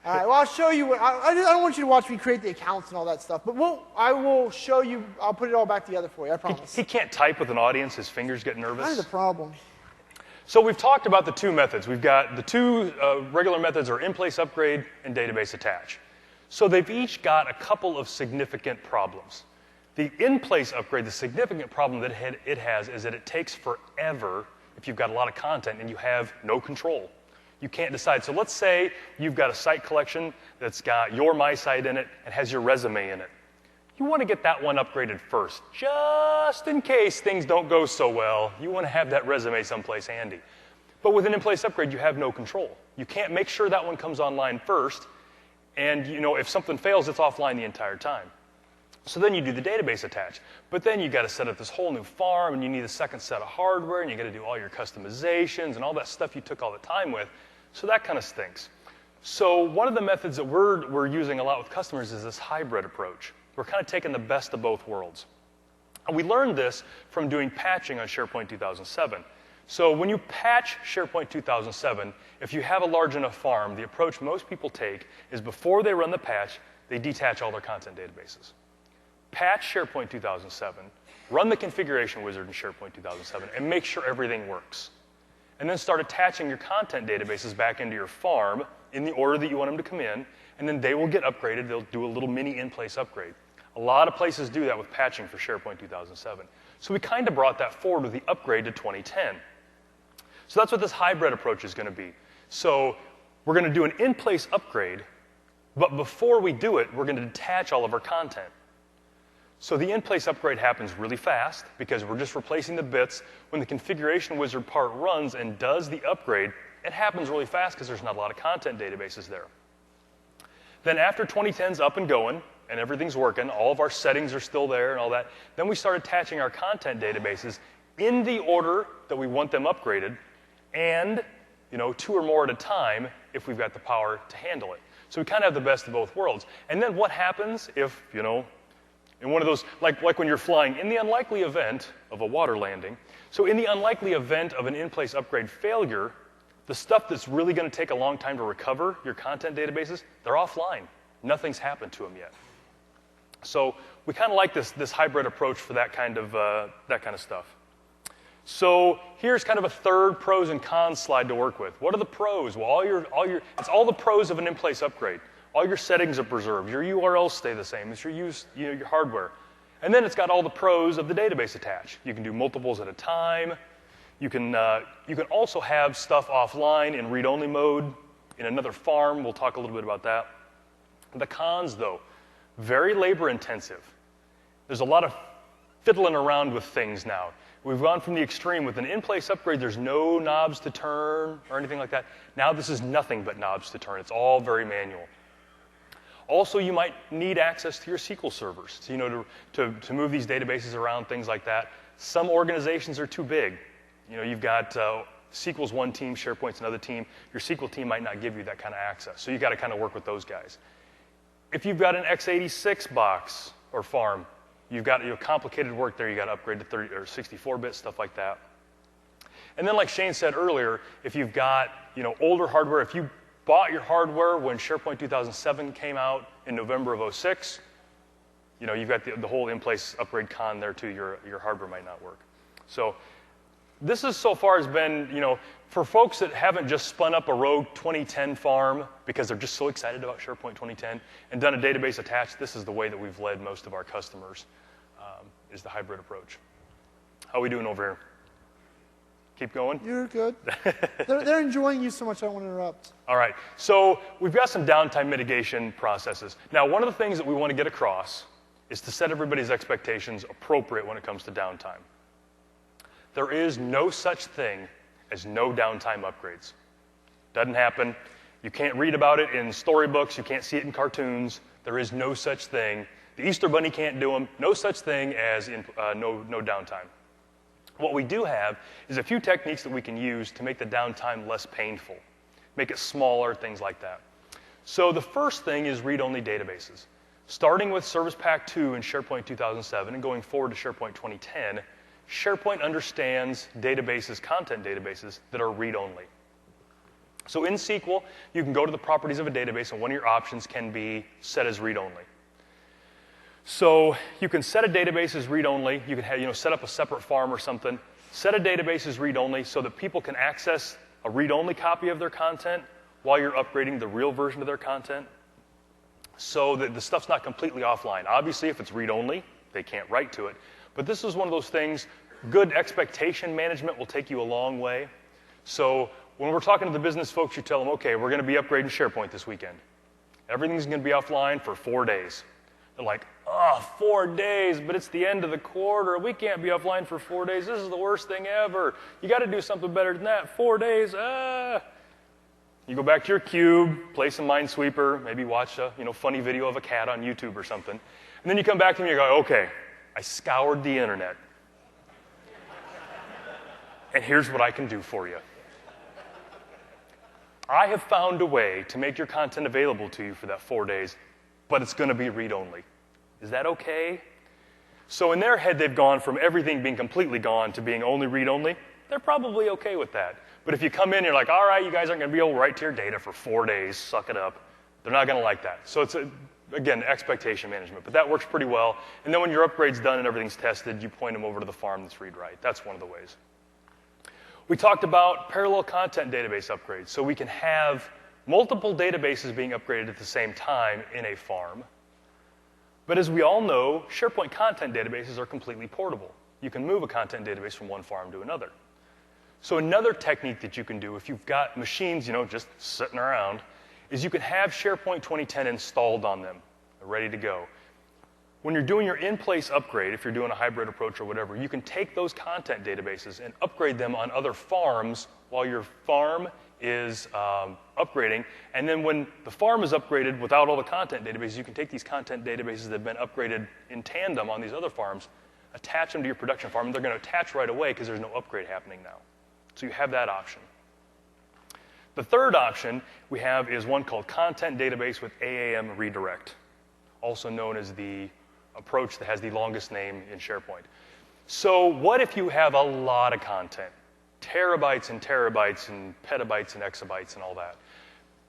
All right, well, I'll show you. I don't want you to watch me create the accounts and all that stuff, but I will show you. I'll put it all back together for you, I promise. He can't type with an audience. His fingers get nervous. That's the problem. So we've talked about the two methods. We've got the two regular methods are in-place upgrade and database attach. So they've each got a couple of significant problems. The in-place upgrade, the significant problem that it has is that it takes forever if you've got a lot of content and you have no control. You can't decide. So let's say you've got a site collection that's got your My Site in it and has your resume in it. You want to get that one upgraded first, just in case things don't go so well. You want to have that resume someplace handy. But with an in-place upgrade, you have no control. You can't make sure that one comes online first, and if something fails, it's offline the entire time. So then you do the database attach. But then you got to set up this whole new farm, and you need a second set of hardware, and you got to do all your customizations and all that stuff you took all the time with. So that kind of stinks. So one of the methods that we're using a lot with customers is this hybrid approach. We're kind of taking the best of both worlds. And we learned this from doing patching on SharePoint 2007. So when you patch SharePoint 2007, if you have a large enough farm, the approach most people take is before they run the patch, they detach all their content databases. Patch SharePoint 2007, run the configuration wizard in SharePoint 2007, and make sure everything works. And then start attaching your content databases back into your farm in the order that you want them to come in, and then they will get upgraded. They'll do a little mini in-place upgrade. A lot of places do that with patching for SharePoint 2007. So we kind of brought that forward with the upgrade to 2010. So that's what this hybrid approach is going to be. So we're going to do an in-place upgrade, but before we do it, we're going to detach all of our content. So the in-place upgrade happens really fast because we're just replacing the bits. When the configuration wizard part runs and does the upgrade, it happens really fast because there's not a lot of content databases there. Then after 2010's up and going and everything's working, all of our settings are still there and all that, then we start attaching our content databases in the order that we want them upgraded and 2 or more at a time if we've got the power to handle it. So we kind of have the best of both worlds. And then what happens if, in one of those, like when you're flying, in the unlikely event of a water landing, so in the unlikely event of an in-place upgrade failure, the stuff that's really going to take a long time to recover, your content databases, they're offline. Nothing's happened to them yet. So we kind of like this hybrid approach for that kind of stuff. So here's kind of a third pros and cons slide to work with. What are the pros? Well, it's all the pros of an in-place upgrade. All your settings are preserved. Your URLs stay the same. It's your hardware. And then it's got all the pros of the database attach. You can do multiples at a time. You can also have stuff offline in read-only mode in another farm. We'll talk a little bit about that. The cons, though, very labor-intensive. There's a lot of fiddling around with things now. We've gone from the extreme. With an in-place upgrade, there's no knobs to turn or anything like that. Now this is nothing but knobs to turn. It's all very manual. Also, you might need access to your SQL servers, to move these databases around, things like that. Some organizations are too big. You've got SQL's one team, SharePoint's another team. Your SQL team might not give you that kind of access, so you've got to kind of work with those guys. If you've got an x86 box or farm, you've got complicated work there. You've got to upgrade to 30 or 64-bit, stuff like that. And then, like Shane said earlier, if you've got older hardware, if you bought your hardware when SharePoint 2007 came out in November of 2006, you've got the whole in-place upgrade con there too. Your hardware might not work. So this is so far has been, for folks that haven't just spun up a rogue 2010 farm because they're just so excited about SharePoint 2010 and done a database attached, this is the way that we've led most of our customers, is the hybrid approach. How are we doing over here? Keep going? You're good. They're enjoying you so much I don't want to interrupt. All right. So we've got some downtime mitigation processes. Now, one of the things that we want to get across is to set everybody's expectations appropriate when it comes to downtime. There is no such thing as no downtime upgrades. Doesn't happen. You can't read about it in storybooks. You can't see it in cartoons. There is no such thing. The Easter Bunny can't do them. No such thing as no downtime. What we do have is a few techniques that we can use to make the downtime less painful, make it smaller, things like that. So the first thing is read-only databases. Starting with Service Pack 2 in SharePoint 2007 and going forward to SharePoint 2010, SharePoint understands databases, content databases, that are read-only. So in SQL, you can go to the properties of a database, and one of your options can be set as read-only. So you can set a database as read-only. You can have, set up a separate farm or something. Set a database as read-only so that people can access a read-only copy of their content while you're upgrading the real version of their content, so that the stuff's not completely offline. Obviously, if it's read-only, they can't write to it. But this is one of those things, good expectation management will take you a long way. So when we're talking to the business folks, you tell them, okay, we're going to be upgrading SharePoint this weekend. Everything's going to be offline for 4 days. They're like, oh, 4 days, but it's the end of the quarter. We can't be offline for 4 days. This is the worst thing ever. You got to do something better than that. 4 days, You go back to your cube, play some Minesweeper, maybe watch a funny video of a cat on YouTube or something. And then you come back to me and you go, okay, I scoured the internet. And here's what I can do for you. I have found a way to make your content available to you for that 4 days, but it's going to be read-only. Is that okay? So in their head, they've gone from everything being completely gone to being only read-only. They're probably okay with that. But if you come in and you're like, all right, you guys aren't going to be able to write to your data for 4 days, suck it up, they're not going to like that. So it's, again, expectation management. But that works pretty well. And then when your upgrade's done and everything's tested, you point them over to the farm that's read-write. That's one of the ways. We talked about parallel content database upgrades. So we can have multiple databases being upgraded at the same time in a farm. But as we all know, SharePoint content databases are completely portable. You can move a content database from one farm to another. So another technique that you can do if you've got machines, just sitting around, is you can have SharePoint 2010 installed on them, ready to go. When you're doing your in-place upgrade, if you're doing a hybrid approach or whatever, you can take those content databases and upgrade them on other farms while your farm is upgrading. And then when the farm is upgraded without all the content databases, you can take these content databases that have been upgraded in tandem on these other farms, attach them to your production farm, and they're going to attach right away because there's no upgrade happening now. So you have that option. The third option we have is one called Content Database with AAM Redirect, also known as the approach that has the longest name in SharePoint. So what if you have a lot of content, terabytes and terabytes and petabytes and exabytes and all that,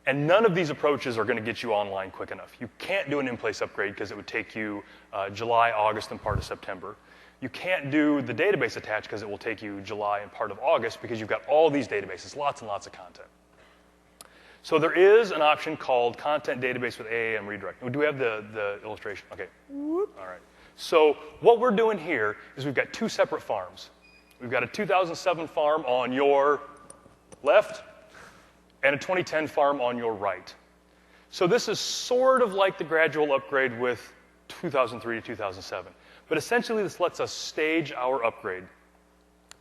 and none of these approaches are going to get you online quick enough. You can't do an in-place upgrade because it would take you July, August, and part of September. You can't do the database attach because it will take you July and part of August because you've got all these databases, lots and lots of content. So there is an option called Content Database with AAM Redirect. Do we have the illustration? Okay. All right. So what we're doing here is we've got two separate farms. We've got a 2007 farm on your left and a 2010 farm on your right. So this is sort of like the gradual upgrade with 2003 to 2007. But essentially, this lets us stage our upgrade.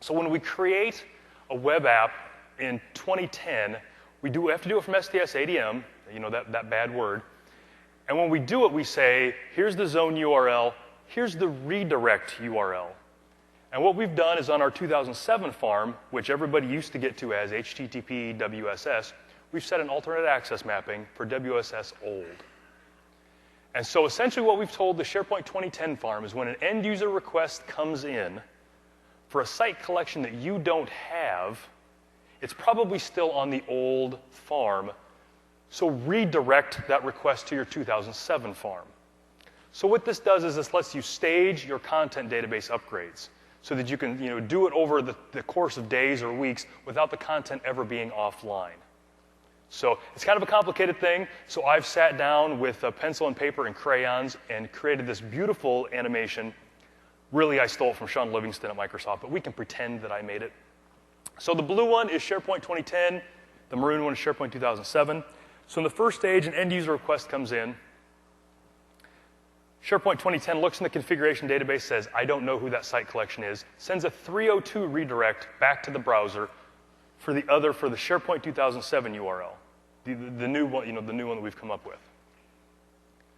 So when we create a web app in 2010, we have to do it from STS-ADM, that bad word. And when we do it, we say, here's the zone URL, here's the redirect URL. And what we've done is on our 2007 farm, which everybody used to get to as HTTP WSS, we've set an alternate access mapping for WSS old. And so essentially what we've told the SharePoint 2010 farm is when an end user request comes in for a site collection that you don't have, it's probably still on the old farm. So redirect that request to your 2007 farm. So what this does is this lets you stage your content database upgrades so that you can do it over the course of days or weeks without the content ever being offline. So it's kind of a complicated thing. So I've sat down with a pencil and paper and crayons and created this beautiful animation. Really, I stole it from Sean Livingston at Microsoft, but we can pretend that I made it. So the blue one is SharePoint 2010. The maroon one is SharePoint 2007. So in the first stage, an end user request comes in. SharePoint 2010 looks in the configuration database, says, I don't know who that site collection is, sends a 302 redirect back to the browser for the SharePoint 2007 URL, the new one, the new one that we've come up with.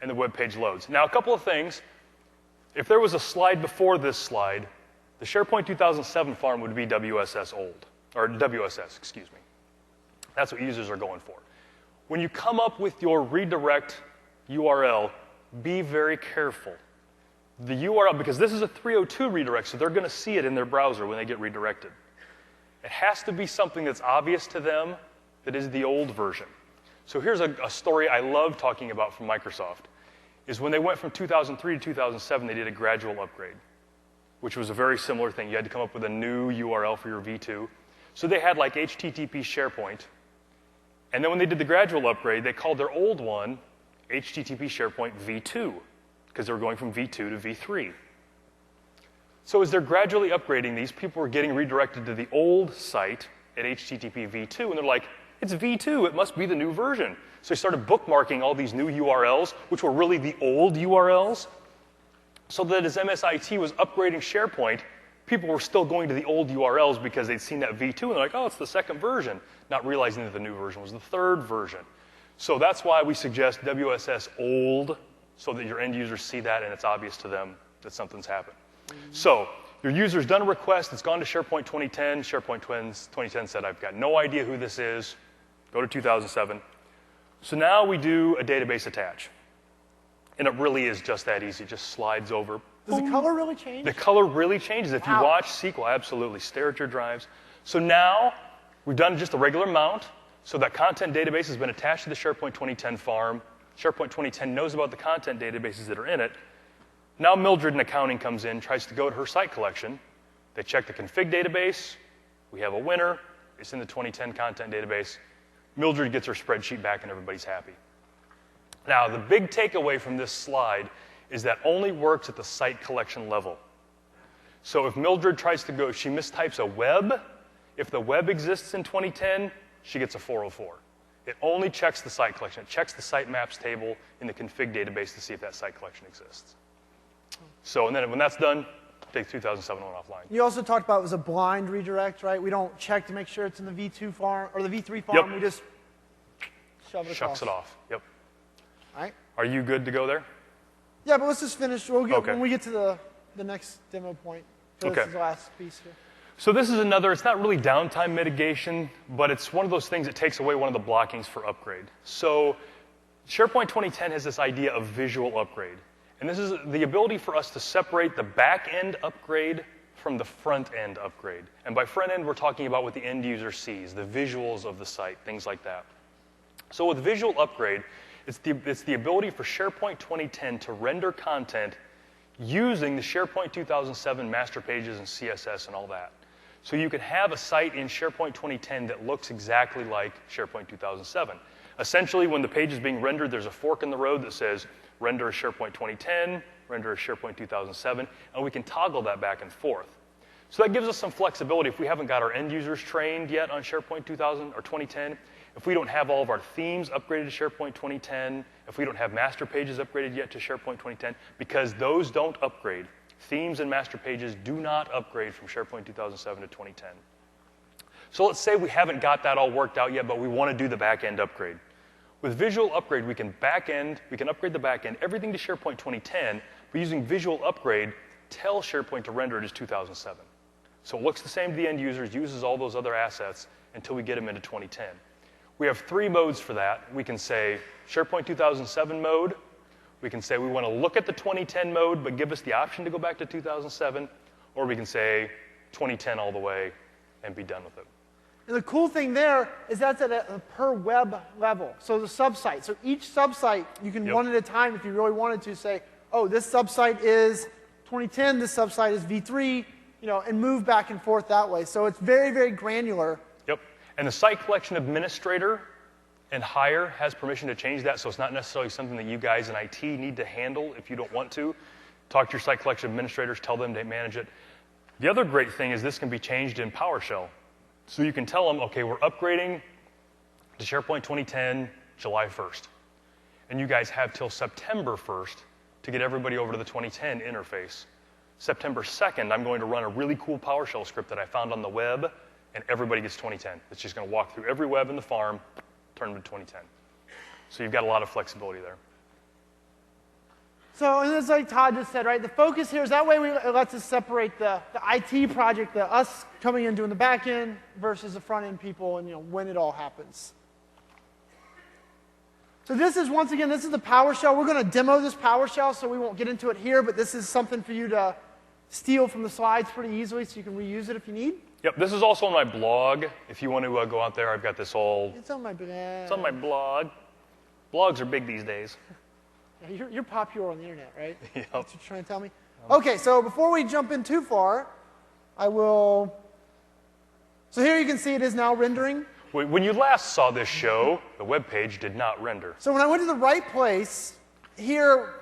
and the web page loads. Now, a couple of things. If there was a slide before this slide, the SharePoint 2007 farm would be WSS old, or WSS, excuse me. That's what users are going for. When you come up with your redirect URL, be very careful. The URL, because this is a 302 redirect, so they're going to see it in their browser when they get redirected. It has to be something that's obvious to them that is the old version. So here's a story I love talking about from Microsoft, is when they went from 2003 to 2007, they did a gradual upgrade, which was a very similar thing. You had to come up with a new URL for your V2. So they had like HTTP SharePoint. And then when they did the gradual upgrade, they called their old one HTTP SharePoint V2, because they were going from V2 to V3. So as they're gradually upgrading these, people were getting redirected to the old site at HTTP V2, and they're like, it's V2, it must be the new version. So they started bookmarking all these new URLs, which were really the old URLs, so that as MSIT was upgrading SharePoint, people were still going to the old URLs because they'd seen that V2, and they're like, oh, it's the second version, not realizing that the new version was the third version. So that's why we suggest WSS old, so that your end users see that and it's obvious to them that something's happened. So your user's done a request, it's gone to SharePoint 2010. SharePoint 2010 said, I've got no idea who this is. Go to 2007. So now we do a database attach. And it really is just that easy. It just slides over. Does the color really change? The color really changes. If you watch SQL, absolutely. Stare at your drives. So now we've done just a regular mount. So that content database has been attached to the SharePoint 2010 farm. SharePoint 2010 knows about the content databases that are in it. Now Mildred in accounting comes in, tries to go to her site collection. They check the config database. We have a winner. It's in the 2010 content database. Mildred gets her spreadsheet back and everybody's happy. Now, the big takeaway from this slide is that only works at the site collection level. So if Mildred tries to go, she mistypes a web. If the web exists in 2010, she gets a 404. It only checks the site collection. It checks the site maps table in the config database to see if that site collection exists. So, and then when that's done, take 2007 one offline. You also talked about it was a blind redirect, right? We don't check to make sure it's in the V2 farm or the V3 farm. Yep. We just shove it across. Shucks it off. Yep. All right. Are you good to go there? Yeah, but let's just finish. We'll get, Okay. when we get to the next demo point. So Okay. This is the last piece here. So this is another, it's not really downtime mitigation, but it's one of those things that takes away one of the blockings for upgrade. So SharePoint 2010 has this idea of visual upgrade. And this is the ability for us to separate the back-end upgrade from the front-end upgrade. And by front-end, we're talking about what the end user sees, the visuals of the site, things like that. So with visual upgrade, it's the ability for SharePoint 2010 to render content using the SharePoint 2007 master pages and CSS and all that. So you can have a site in SharePoint 2010 that looks exactly like SharePoint 2007. Essentially, when the page is being rendered, there's a fork in the road that says render as SharePoint 2010, render as SharePoint 2007, and we can toggle that back and forth. So that gives us some flexibility if we haven't got our end users trained yet on SharePoint 2000 or 2010, if we don't have all of our themes upgraded to SharePoint 2010, if we don't have master pages upgraded yet to SharePoint 2010, because those don't upgrade. Themes and master pages do not upgrade from SharePoint 2007 to 2010. So let's say we haven't got that all worked out yet, but we want to do the back-end upgrade. With visual upgrade, we can upgrade the back-end, everything to SharePoint 2010, but using visual upgrade, tell SharePoint to render it as 2007. So it looks the same to the end users, uses all those other assets until we get them into 2010. We have three modes for that. We can say SharePoint 2007 mode. We can say we want to look at the 2010 mode, but give us the option to go back to 2007. Or we can say 2010 all the way and be done with it. And the cool thing there is that's at a per web level. So the subsite. So each subsite, you can one at a time, if you really wanted to, say, oh, this subsite is 2010, this subsite is V3, and move back and forth that way. So it's very, very granular. Yep. And the site collection administrator and higher has permission to change that, so it's not necessarily something that you guys in IT need to handle if you don't want to. Talk to your site collection administrators, tell them to manage it. The other great thing is this can be changed in PowerShell. So you can tell them, okay, we're upgrading to SharePoint 2010 July 1st. And you guys have till September 1st to get everybody over to the 2010 interface. September 2nd, I'm going to run a really cool PowerShell script that I found on the web, and everybody gets 2010. It's just going to walk through every web in the farm, turn them to 2010. So you've got a lot of flexibility there. So, and it's like Todd just said, right? The focus here is that way it lets us separate the IT project, us coming in doing the back end versus the front end people, and when it all happens. So this is, once again, this is the PowerShell. We're going to demo this PowerShell, so we won't get into it here, but this is something for you to steal from the slides pretty easily, so you can reuse it if you need. Yep, this is also on my blog. If you want to go out there, I've got this all. It's on my blog. It's on my blog. Blogs are big these days. Yeah, you're popular on the internet, right? Yep. That's what you're trying to tell me? Okay, so before we jump in too far, I will... So here you can see it is now rendering. When you last saw this show, the web page did not render. So when I went to the right place, here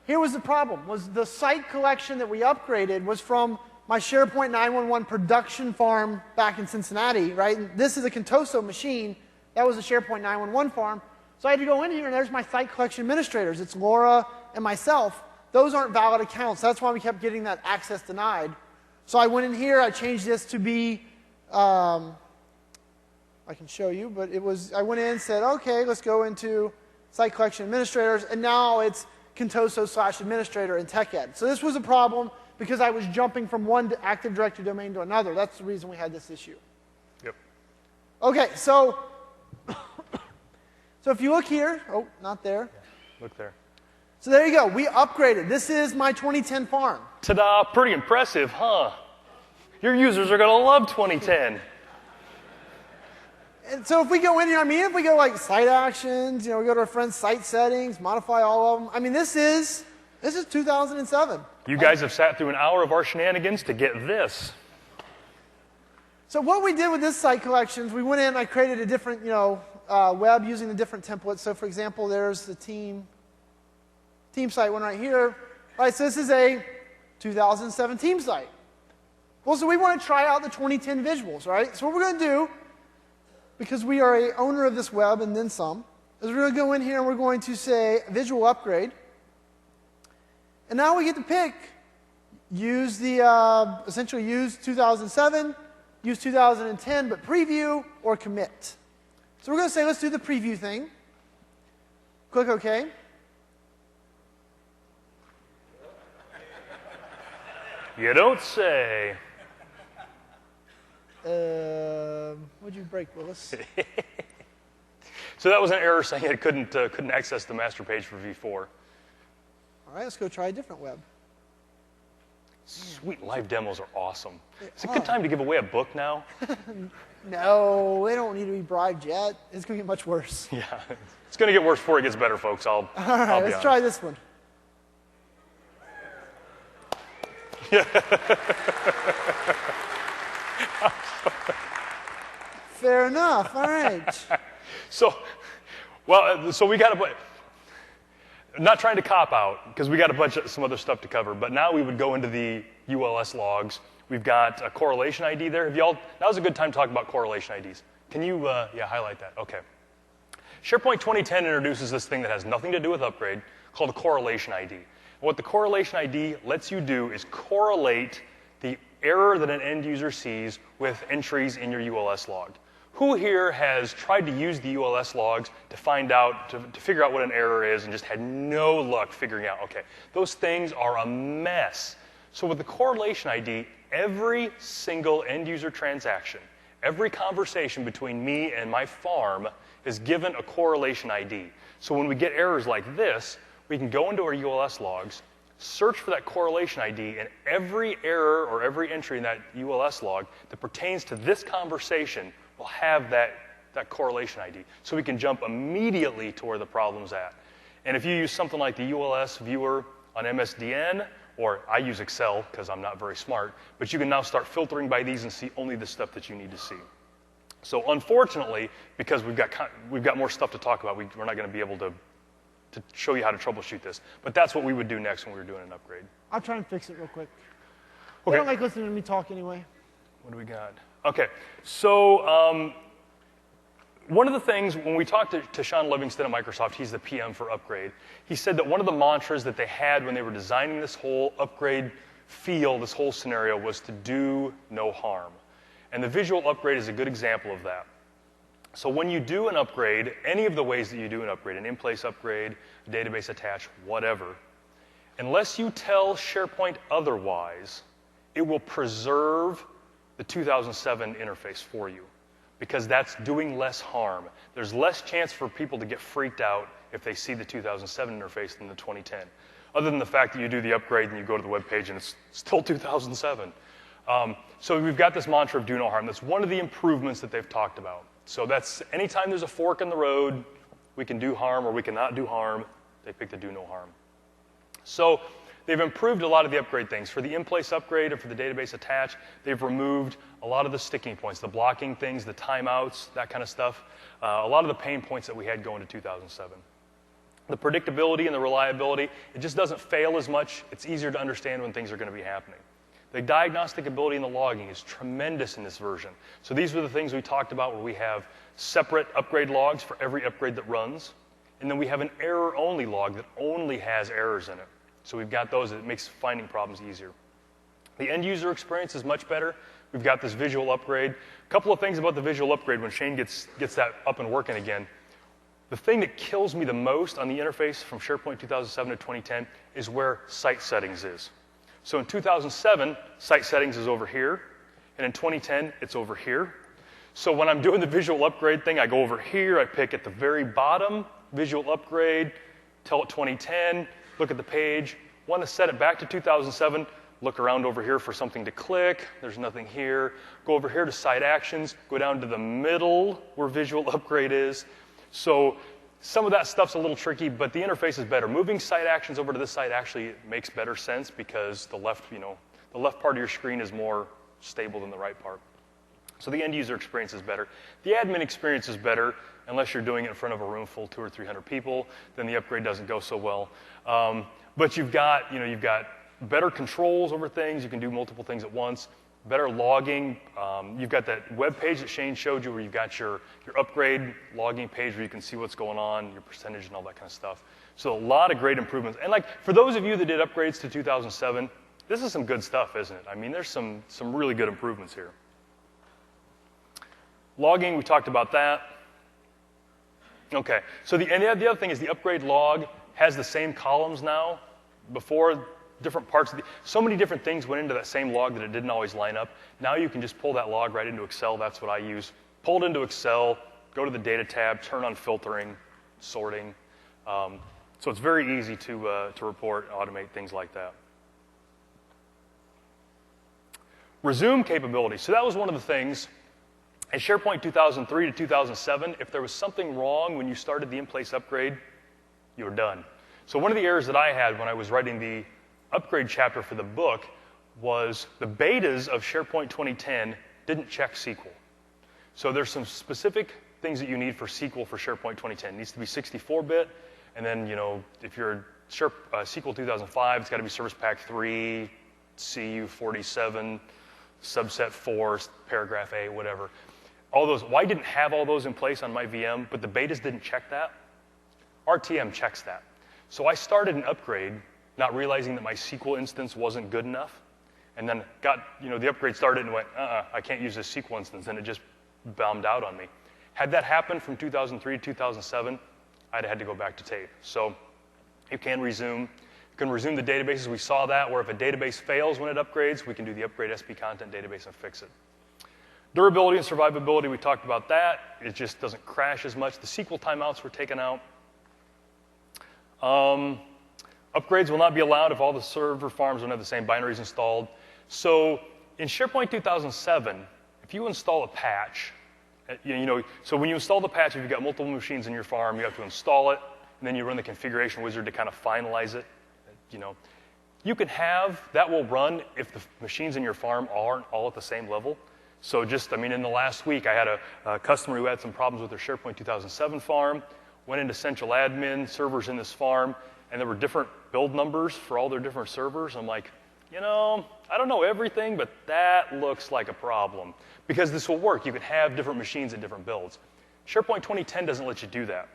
was the problem. Was the site collection that we upgraded was from my SharePoint 911 production farm back in Cincinnati, right? And this is a Contoso machine. That was a SharePoint 911 farm. So I had to go in here, and there's my site collection administrators. It's Laura and myself. Those aren't valid accounts. That's why we kept getting that access denied. So I went in here. I changed this to be, I can show you, but it was, I went in and said, OK, let's go into site collection administrators. And now it's Contoso/administrator in TechEd. So this was a problem because I was jumping from one Active Directory domain to another. That's the reason we had this issue. Yep. OK, so... So if you look here, oh, not there. Yeah, look there. So there you go. We upgraded. This is my 2010 farm. Ta-da! Pretty impressive, huh? Your users are going to love 2010. And so if we go in here, if we go like site actions, we go to our friend's site settings, modify all of them. This is 2007. You guys have sat through an hour of our shenanigans to get this. So what we did with this site collections, we went in and I created a different, web using the different templates. So for example, there's the team site one right here. All right, so this is a 2007 team site. Well, so we want to try out the 2010 visuals, right? So what we're going to do, because we are a owner of this web and then some, is we're going to go in here and we're going to say visual upgrade. And now we get to pick, essentially use 2007, use 2010, but preview or commit. So we're going to say, let's do the preview thing. Click OK. You don't say. What'd you break, Willis? So that was an error saying it couldn't access the master page for V4. All right, let's go try a different web. Sweet, live demos are awesome. It's a good time to give away a book now. No, they don't need to be bribed yet. It's going to get much worse. Yeah, it's going to get worse before it gets better, folks. All right, let's try this one. Fair enough. All right. So we got to. Not trying to cop out, because we got a bunch of some other stuff to cover, but now we would go into the ULS logs. We've got a correlation ID there. Now's a good time to talk about correlation IDs. Can you, highlight that? Okay. SharePoint 2010 introduces this thing that has nothing to do with upgrade called a correlation ID. And what the correlation ID lets you do is correlate the error that an end user sees with entries in your ULS log. Who here has tried to use the ULS logs to find out, to figure out what an error is and just had no luck figuring out, okay, those things are a mess. So with the correlation ID, every single end user transaction, every conversation between me and my farm is given a correlation ID. So when we get errors like this, we can go into our ULS logs, search for that correlation ID, and every error or every entry in that ULS log that pertains to this conversation will have that correlation ID. So we can jump immediately to where the problem's at. And if you use something like the ULS viewer on MSDN, or I use Excel because I'm not very smart, but you can now start filtering by these and see only the stuff that you need to see. So unfortunately, because we've got more stuff to talk about, we're not going to be able to show you how to troubleshoot this. But that's what we would do next when we were doing an upgrade. I'll try and fix it real quick. Okay. They don't like listening to me talk anyway. What do we got? Okay, so one of the things, when we talked to Sean Livingston at Microsoft, he's the PM for Upgrade, he said that one of the mantras that they had when they were designing this whole upgrade feel, this whole scenario, was to do no harm. And the visual upgrade is a good example of that. So when you do an upgrade, any of the ways that you do an upgrade, an in-place upgrade, a database attach, whatever, Unless you tell SharePoint otherwise, it will preserve the 2007 interface for you because that's doing less harm. There's less chance for people to get freaked out if they see the 2007 interface than the 2010, other than the fact that you do the upgrade and you go to the web page and it's still 2007. So we've got this mantra of do no harm. That's one of the improvements that they've talked about. So that's anytime there's a fork in the road, we can do harm or we cannot do harm, they pick the do no harm. So they've improved a lot of the upgrade things. For the in-place upgrade or for the database attach, they've removed a lot of the sticking points, the blocking things, the timeouts, that kind of stuff, a lot of the pain points that we had going to 2007. The predictability and the reliability, it just doesn't fail as much. It's easier to understand when things are going to be happening. The diagnostic ability and the logging is tremendous in this version. So these were the things we talked about where we have separate upgrade logs for every upgrade that runs. And then we have an error-only log that only has errors in it. So we've got those. It makes finding problems easier. The end-user experience is much better. We've got this visual upgrade. A couple of things about the visual upgrade when Shane gets that up and working again. The thing that kills me the most on the interface from SharePoint 2007 to 2010 is where site settings is. So in 2007, site settings is over here, and in 2010, it's over here. So when I'm doing the visual upgrade thing, I go over here, I pick at the very bottom, visual upgrade, tell it 2010, look at the page, want to set it back to 2007, look around over here for something to click, there's nothing here, go over here to site actions, go down to the middle where visual upgrade is. So some of that stuff's a little tricky, but the interface is better. Moving site actions over to this side actually makes better sense because the left part of your screen is more stable than the right part. So the end user experience is better. The admin experience is better unless you're doing it in front of a room full of 200 or 300 people, then the upgrade doesn't go so well. But you've got better controls over things. You can do multiple things at once. Better logging. You've got that web page that Shane showed you where you've got your upgrade logging page where you can see what's going on, your percentage and all that kind of stuff. So a lot of great improvements. And like for those of you that did upgrades to 2007, this is some good stuff, isn't it? I mean, there's some really good improvements here. Logging, we talked about that. Okay, so the other thing is the upgrade log has the same columns now. Before, different parts of so many different things went into that same log that it didn't always line up. Now you can just pull that log right into Excel. That's what I use. Pull it into Excel, go to the data tab, turn on filtering, sorting. So it's very easy to report, automate, things like that. Resume capability. So that was one of the things. In SharePoint 2003 to 2007, if there was something wrong when you started the in-place upgrade, you were done. So one of the errors that I had when I was writing the upgrade chapter for the book was the betas of SharePoint 2010 didn't check SQL. So there's some specific things that you need for SQL for SharePoint 2010. It needs to be 64-bit, and then if you're SQL 2005, it's got to be Service Pack 3, CU 47, subset 4, paragraph A, whatever. All those. Well, I didn't have all those in place on my VM, but the betas didn't check that. RTM checks that. So I started an upgrade, not realizing that my SQL instance wasn't good enough, and then got, the upgrade started and went, I can't use this SQL instance, and it just bombed out on me. Had that happened from 2003 to 2007, I'd have had to go back to tape. So you can resume. You can resume the databases. We saw that, where if a database fails when it upgrades, we can do the upgrade SP content database and fix it. Durability and survivability, we talked about that. It just doesn't crash as much. The SQL timeouts were taken out. Upgrades will not be allowed if all the server farms don't have the same binaries installed. So in SharePoint 2007, if you install a patch, so when you install the patch, if you've got multiple machines in your farm, you have to install it, and then you run the configuration wizard to kind of finalize it. You can have, that will run if the machines in your farm aren't all at the same level. So in the last week, I had a customer who had some problems with their SharePoint 2007 farm, went into central admin, servers in this farm, and there were different build numbers for all their different servers. I'm like, I don't know everything, but that looks like a problem. Because this will work. You can have different machines at different builds. SharePoint 2010 doesn't let you do that.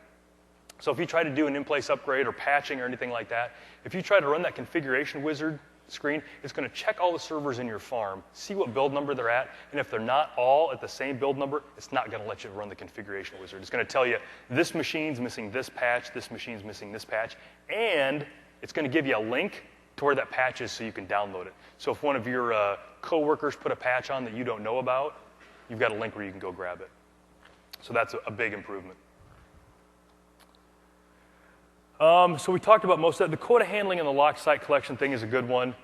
So if you try to do an in-place upgrade or patching or anything like that, if you try to run that configuration wizard screen, it's going to check all the servers in your farm, see what build number they're at, and if they're not all at the same build number, it's not going to let you run the configuration wizard. It's going to tell you, this machine's missing this patch, this machine's missing this patch, and it's going to give you a link to where that patch is so you can download it. So if one of your coworkers put a patch on that you don't know about, you've got a link where you can go grab it. So that's a big improvement. So we talked about most of that. The quota handling and the locked site collection thing is a good one.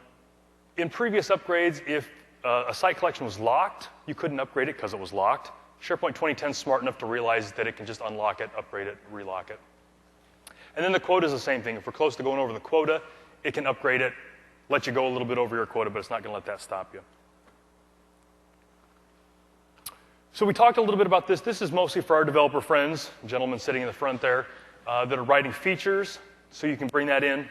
In previous upgrades, if a site collection was locked, you couldn't upgrade it because it was locked. SharePoint 2010 is smart enough to realize that it can just unlock it, upgrade it, relock it. And then the quota is the same thing. If we're close to going over the quota, it can upgrade it, let you go a little bit over your quota, but it's not going to let that stop you. So we talked a little bit about this. This is mostly for our developer friends, gentlemen sitting in the front there, that are writing features, so you can bring that in.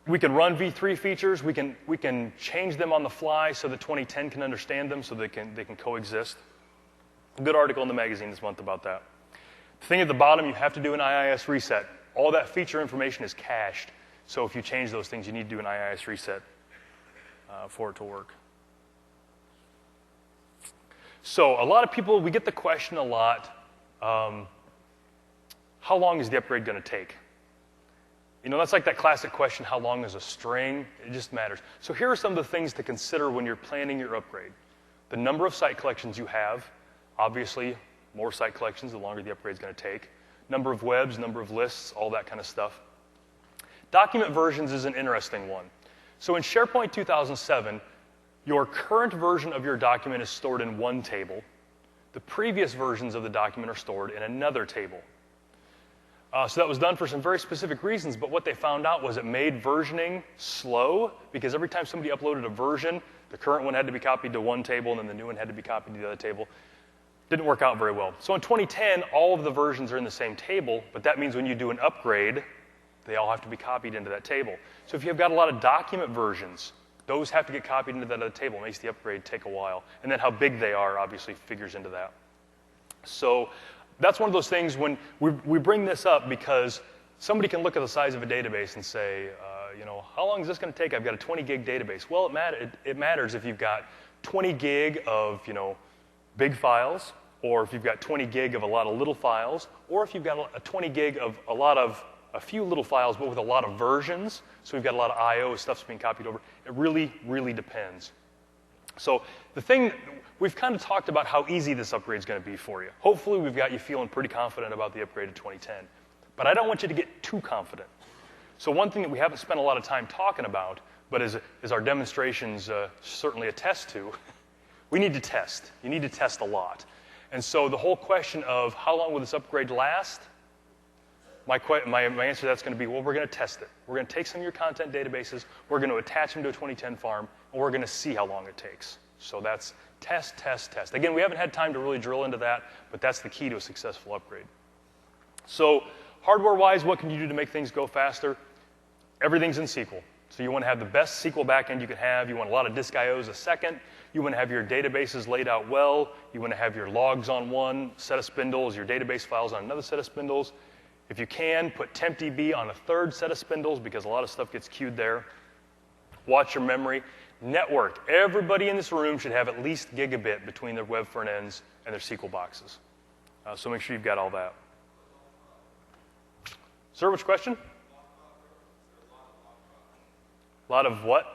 We can run V3 features. We can change them on the fly so that 2010 can understand them so they can coexist. A good article in the magazine this month about that. The thing at the bottom, you have to do an IIS reset. All that feature information is cached, so if you change those things, you need to do an IIS reset for it to work. So a lot of people, we get the question a lot, how long is the upgrade going to take? You know, that's like that classic question, how long is a string? It just matters. So here are some of the things to consider when you're planning your upgrade. The number of site collections you have, obviously, more site collections, the longer the upgrade is going to take. Number of webs, number of lists, all that kind of stuff. Document versions is an interesting one. So in SharePoint 2007, your current version of your document is stored in one table. The previous versions of the document are stored in another table. So that was done for some very specific reasons, but what they found out was it made versioning slow, because every time somebody uploaded a version, the current one had to be copied to one table, and then the new one had to be copied to the other table. Didn't work out very well. So in 2010, all of the versions are in the same table, but that means when you do an upgrade, they all have to be copied into that table. So if you've got a lot of document versions, those have to get copied into that other table. It makes the upgrade take a while. And then how big they are obviously figures into that. So that's one of those things when we bring this up because somebody can look at the size of a database and say, you know, how long is this going to take? I've got a 20 gig database. Well, it matters if you've got 20 gig of, you know, big files, or if you've got 20 gig of a lot of little files, or if you've got a 20 gig of a few little files, but with a lot of versions. So we've got a lot of I/O, stuff's being copied over. It really, really depends. So the thing, we've kind of talked about how easy this upgrade is going to be for you. Hopefully we've got you feeling pretty confident about the upgrade to 2010. But I don't want you to get too confident. So one thing that we haven't spent a lot of time talking about, but as our demonstrations certainly attest to, we need to test. You need to test a lot. And so the whole question of how long will this upgrade last, my answer to that's going to be, well, we're going to test it. We're going to take some of your content databases, we're going to attach them to a 2010 farm, and we're going to see how long it takes. So that's test, test, test. Again, we haven't had time to really drill into that, but that's the key to a successful upgrade. So hardware-wise, what can you do to make things go faster? Everything's in SQL. So you want to have the best SQL backend you can have. You want a lot of disk IOs a second. You want to have your databases laid out well. You want to have your logs on one set of spindles, your database files on another set of spindles. If you can, put tempdb on a third set of spindles because a lot of stuff gets queued there. Watch your memory. Network. Everybody in this room should have at least gigabit between their web front ends and their SQL boxes. So make sure you've got all that. Sir, which question? A lot of what?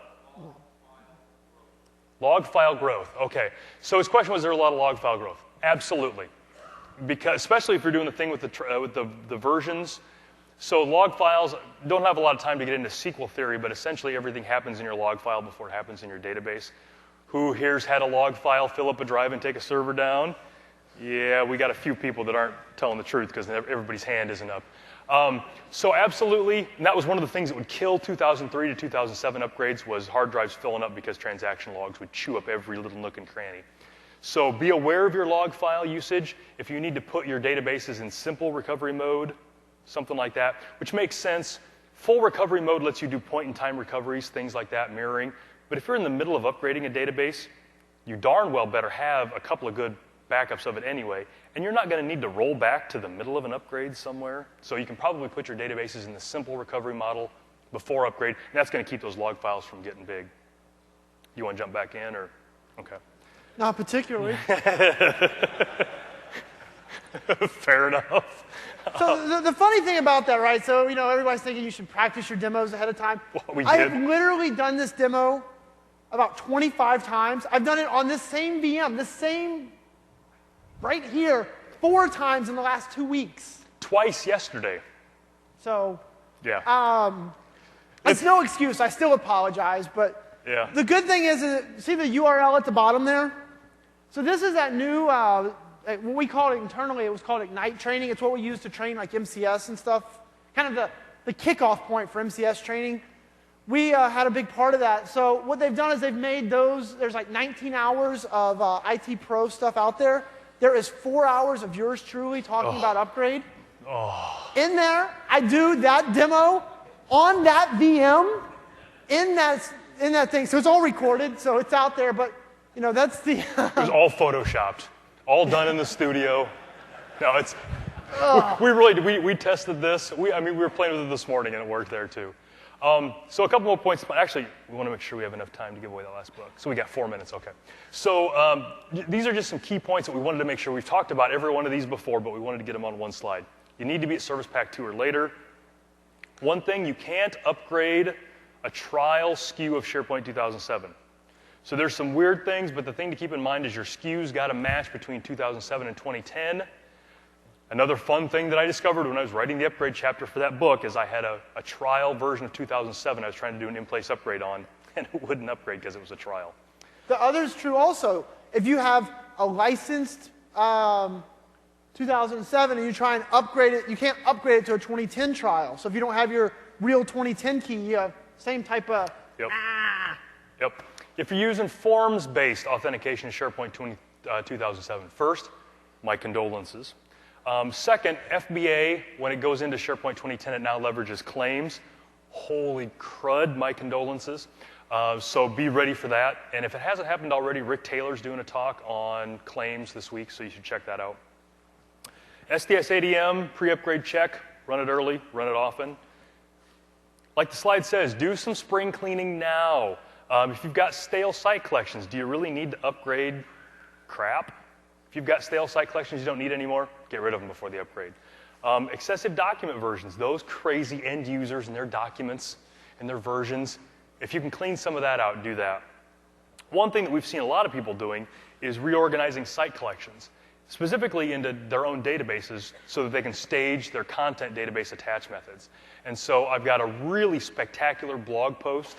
Log file growth. Okay. So his question was, there a lot of log file growth? Absolutely. Because especially if you're doing the thing with the versions. So log files don't have a lot of time to get into SQL theory, but essentially everything happens in your log file before it happens in your database. Who here's had a log file fill up a drive and take a server down? Yeah, we got a few people that aren't telling the truth because everybody's hand isn't up. So absolutely, and that was one of the things that would kill 2003 to 2007 upgrades was hard drives filling up because transaction logs would chew up every little nook and cranny. So be aware of your log file usage. If you need to put your databases in simple recovery mode, something like that, which makes sense. Full recovery mode lets you do point-in-time recoveries, things like that, mirroring. But if you're in the middle of upgrading a database, you darn well better have a couple of good backups of it anyway, and you're not going to need to roll back to the middle of an upgrade somewhere. So you can probably put your databases in the simple recovery model before upgrade, and that's going to keep those log files from getting big. You want to jump back in, or? Okay. Not particularly. Fair enough. So the funny thing about that, right? So, everybody's thinking you should practice your demos ahead of time. Well, we I did. have literally done this demo about 25 times. I've done it on this same VM, this same right here, 4 times in the last 2 weeks. Twice yesterday. So, Yeah. it's no excuse. I still apologize, but Yeah. the good thing is, see the URL at the bottom there? So this is that new, what we call it internally, it was called Ignite training. It's what we use to train like MCS and stuff. Kind of the kickoff point for MCS training. We had a big part of that. So what they've done is they've made those, there's like 19 hours of IT Pro stuff out there. There is 4 hours of yours truly talking about upgrade. In there, I do that demo on that VM in that thing. So it's all recorded, so it's out there, but that's the It was all photoshopped, all done in the studio. No, it's we really did. We tested this. We were playing with it this morning, and it worked there too. So a couple more points. Actually, we want to make sure we have enough time to give away that last book. So we got 4 minutes. Okay. So these are just some key points that we wanted to make sure. We've talked about every one of these before, but we wanted to get them on one slide. You need to be at Service Pack 2 or later. One thing, you can't upgrade a trial SKU of SharePoint 2007. So there's some weird things, but the thing to keep in mind is your SKUs got to match between 2007 and 2010. Another fun thing that I discovered when I was writing the upgrade chapter for that book is I had a trial version of 2007 I was trying to do an in-place upgrade on, and it wouldn't upgrade because it was a trial. The other is true also. If you have a licensed 2007 and you try and upgrade it, you can't upgrade it to a 2010 trial. So if you don't have your real 2010 key, you have same type of Yep. If you're using forms-based authentication in SharePoint 2007, first, my condolences. Second, FBA, when it goes into SharePoint 2010, it now leverages claims. Holy crud, my condolences. So be ready for that. And if it hasn't happened already, Rick Taylor's doing a talk on claims this week, so you should check that out. SDS ADM, pre-upgrade check, run it early, run it often. Like the slide says, do some spring cleaning now. If you've got stale site collections, do you really need to upgrade crap? If you've got stale site collections you don't need anymore, get rid of them before the upgrade. Excessive document versions, those crazy end users and their documents and their versions, if you can clean some of that out, do that. One thing that we've seen a lot of people doing is reorganizing site collections, specifically into their own databases so that they can stage their content database attach methods. And so I've got a really spectacular blog post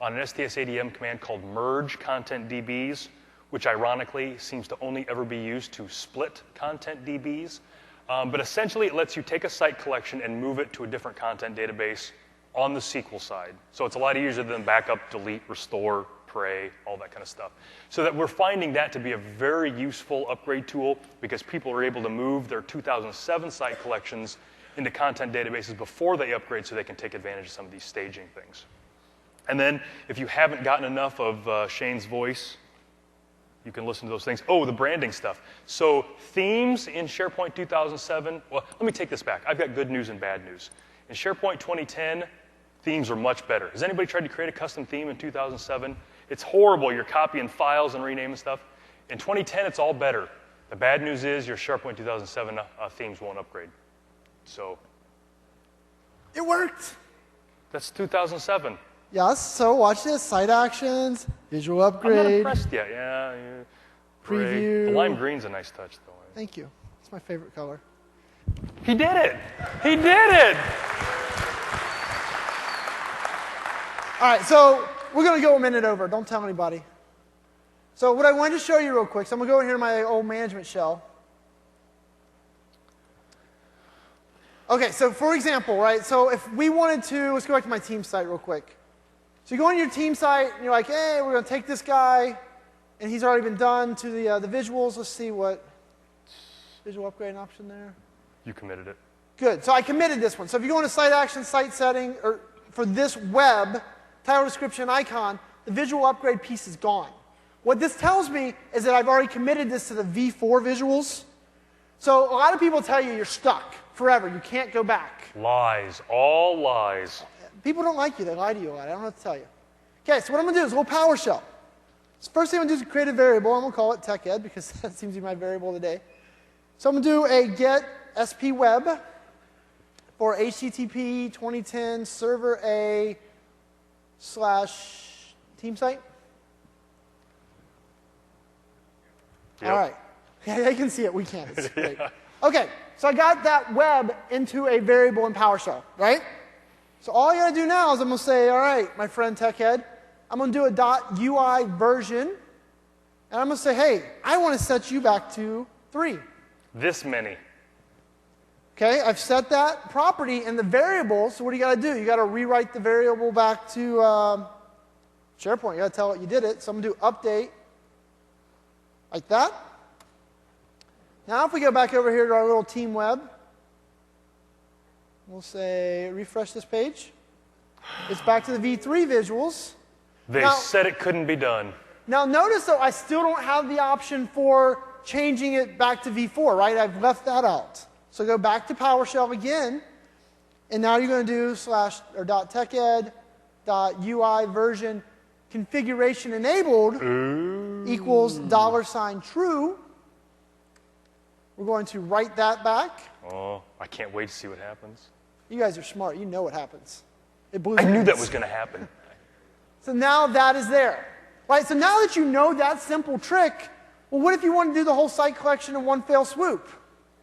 on an STS ADM command called merge content DBs, which ironically seems to only ever be used to split content DBs. But essentially it lets you take a site collection and move it to a different content database on the SQL side. So it's a lot easier than backup, delete, restore, pray, all that kind of stuff. So that we're finding that to be a very useful upgrade tool because people are able to move their 2007 site collections into content databases before they upgrade so they can take advantage of some of these staging things. And then if you haven't gotten enough of Shane's voice, you can listen to those things. Oh, the branding stuff. So themes in SharePoint 2007, well, let me take this back. I've got good news and bad news. In SharePoint 2010, themes are much better. Has anybody tried to create a custom theme in 2007? It's horrible. You're copying files and renaming stuff. In 2010, it's all better. The bad news is your SharePoint 2007 themes won't upgrade. So. It worked. That's 2007. Yes, so watch this. Site actions, visual upgrade. I'm not impressed yet. Yeah. Preview. The lime green's a nice touch, though. Thank you. It's my favorite color. He did it. He did it. All right, so we're going to go a minute over. Don't tell anybody. So what I wanted to show you real quick, so I'm going to go in here to my old management shell. Okay, so for example, right, so if we wanted to, let's go back to my team site real quick. So you go on your team site, and you're like, hey, we're going to take this guy, and he's already been done to the visuals. Let's see what visual upgrade option there. You committed it. Good, so I committed this one. So if you go into site action, site setting, or for this web, title, description, icon, the visual upgrade piece is gone. What this tells me is that I've already committed this to the V4 visuals. So a lot of people tell you you're stuck forever. You can't go back. Lies. All lies. People don't like you. They lie to you a lot. I don't know what to tell you. Okay, so what I'm going to do is a little PowerShell. So first thing I'm going to do is create a variable. I'm going to call it TechEd because that seems to be my variable today. So I'm going to do a get SP web for HTTP 2010 server A / team site. Yep. All right. Yeah, you can see it. We can't. It's great. Okay, so I got that web into a variable in PowerShell, right? So all you got to do now is I'm going to say, all right, my friend TechHead, I'm going to do a .UI version, and I'm going to say, hey, I want to set you back to 3. This many. Okay, I've set that property in the variable, so what do you got to do? You got to rewrite the variable back to SharePoint. You got to tell it you did it. So I'm going to do update like that. Now if we go back over here to our little team web, we'll say refresh this page. It's back to the V3 visuals. They said it couldn't be done. Now notice though, I still don't have the option for changing it back to V4, right? I've left that out. So go back to PowerShell again, and now you're going to do .teched.ui version configuration enabled equals $true. We're going to write that back. Oh, I can't wait to see what happens. You guys are smart. You know what happens. It blew I knew minds. that was going to happen. So now that is there. Right? So now that you know that simple trick, well, what if you want to do the whole site collection in one fell swoop?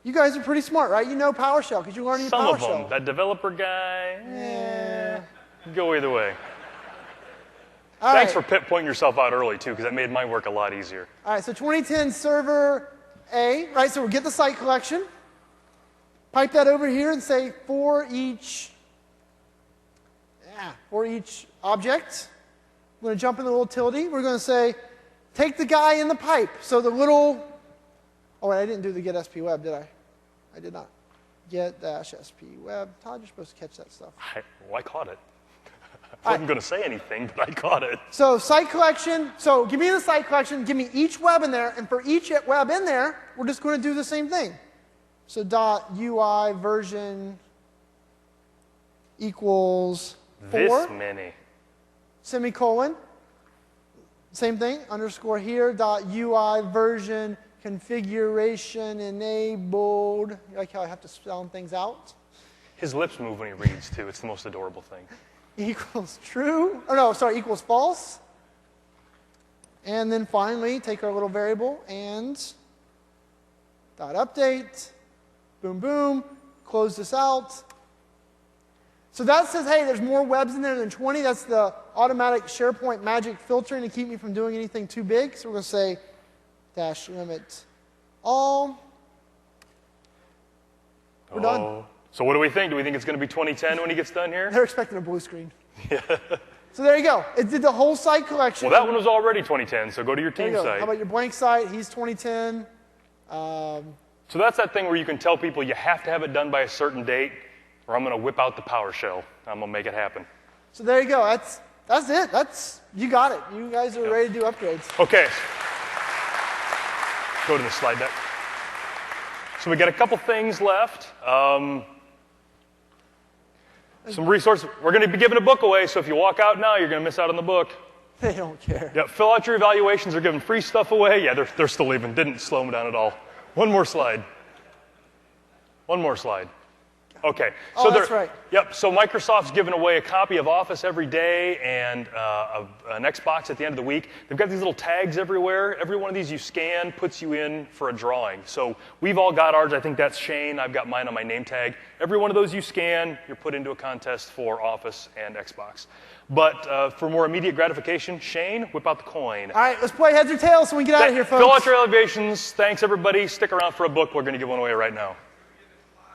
You guys are pretty smart, right? You know PowerShell because you're learning PowerShell. Some of them. That developer guy, go either way. All Thanks right. for pointing yourself out early, too, because that made my work a lot easier. All right, so 2010 server A, right? So we'll get the site collection, pipe that over here and say for each object. We're going to jump in the little tilde. We're going to say take the guy in the pipe. So the little, oh wait, I didn't do the get SP web, did I? I did not. Get-SP web. Todd, you're supposed to catch that stuff. I caught it. I wasn't going to say anything, but I caught it. So site collection, so give me the site collection, give me each web in there, and for each web in there, we're just going to do the same thing. So .UI version equals 4. This many. Semicolon. Same thing, underscore here, .UI version configuration enabled. You like how I have to spell things out? His lips move when he reads, too. It's the most adorable thing. Equals true. Oh, no, sorry, equals false. And then finally, take our little variable and .update. Boom, boom. Close this out. So that says, hey, there's more webs in there than 20. That's the automatic SharePoint magic filtering to keep me from doing anything too big. So we're going to say -limit all. We're done. So what do we think? Do we think it's going to be 2010 when he gets done here? They're expecting a blue screen. So there you go. It did the whole site collection. Well, that one was already 2010, so go to your There team you go. site. How about your blank site? He's 2010. So that's that thing where you can tell people you have to have it done by a certain date, or I'm going to whip out the PowerShell. I'm going to make it happen. So there you go. That's it. You got it. You guys are ready to do upgrades. Okay. Go to the slide deck. So we got a couple things left. Some resources. We're going to be giving a book away, so if you walk out now, you're going to miss out on the book. They don't care. Yeah, fill out your evaluations. They're giving free stuff away. Yeah, they're still leaving. Didn't slow them down at all. One more slide. One more slide. Okay. Oh, that's right. Yep. So Microsoft's giving away a copy of Office every day and an Xbox at the end of the week. They've got these little tags everywhere. Every one of these you scan puts you in for a drawing. So we've all got ours. I think that's Shane. I've got mine on my name tag. Every one of those you scan, you're put into a contest for Office and Xbox. But for more immediate gratification, Shane, whip out the coin. All right, let's play heads or tails so we can get out of here, folks. Fill out your evaluations. Thanks, everybody. Stick around for a book. We're going to give one away right now.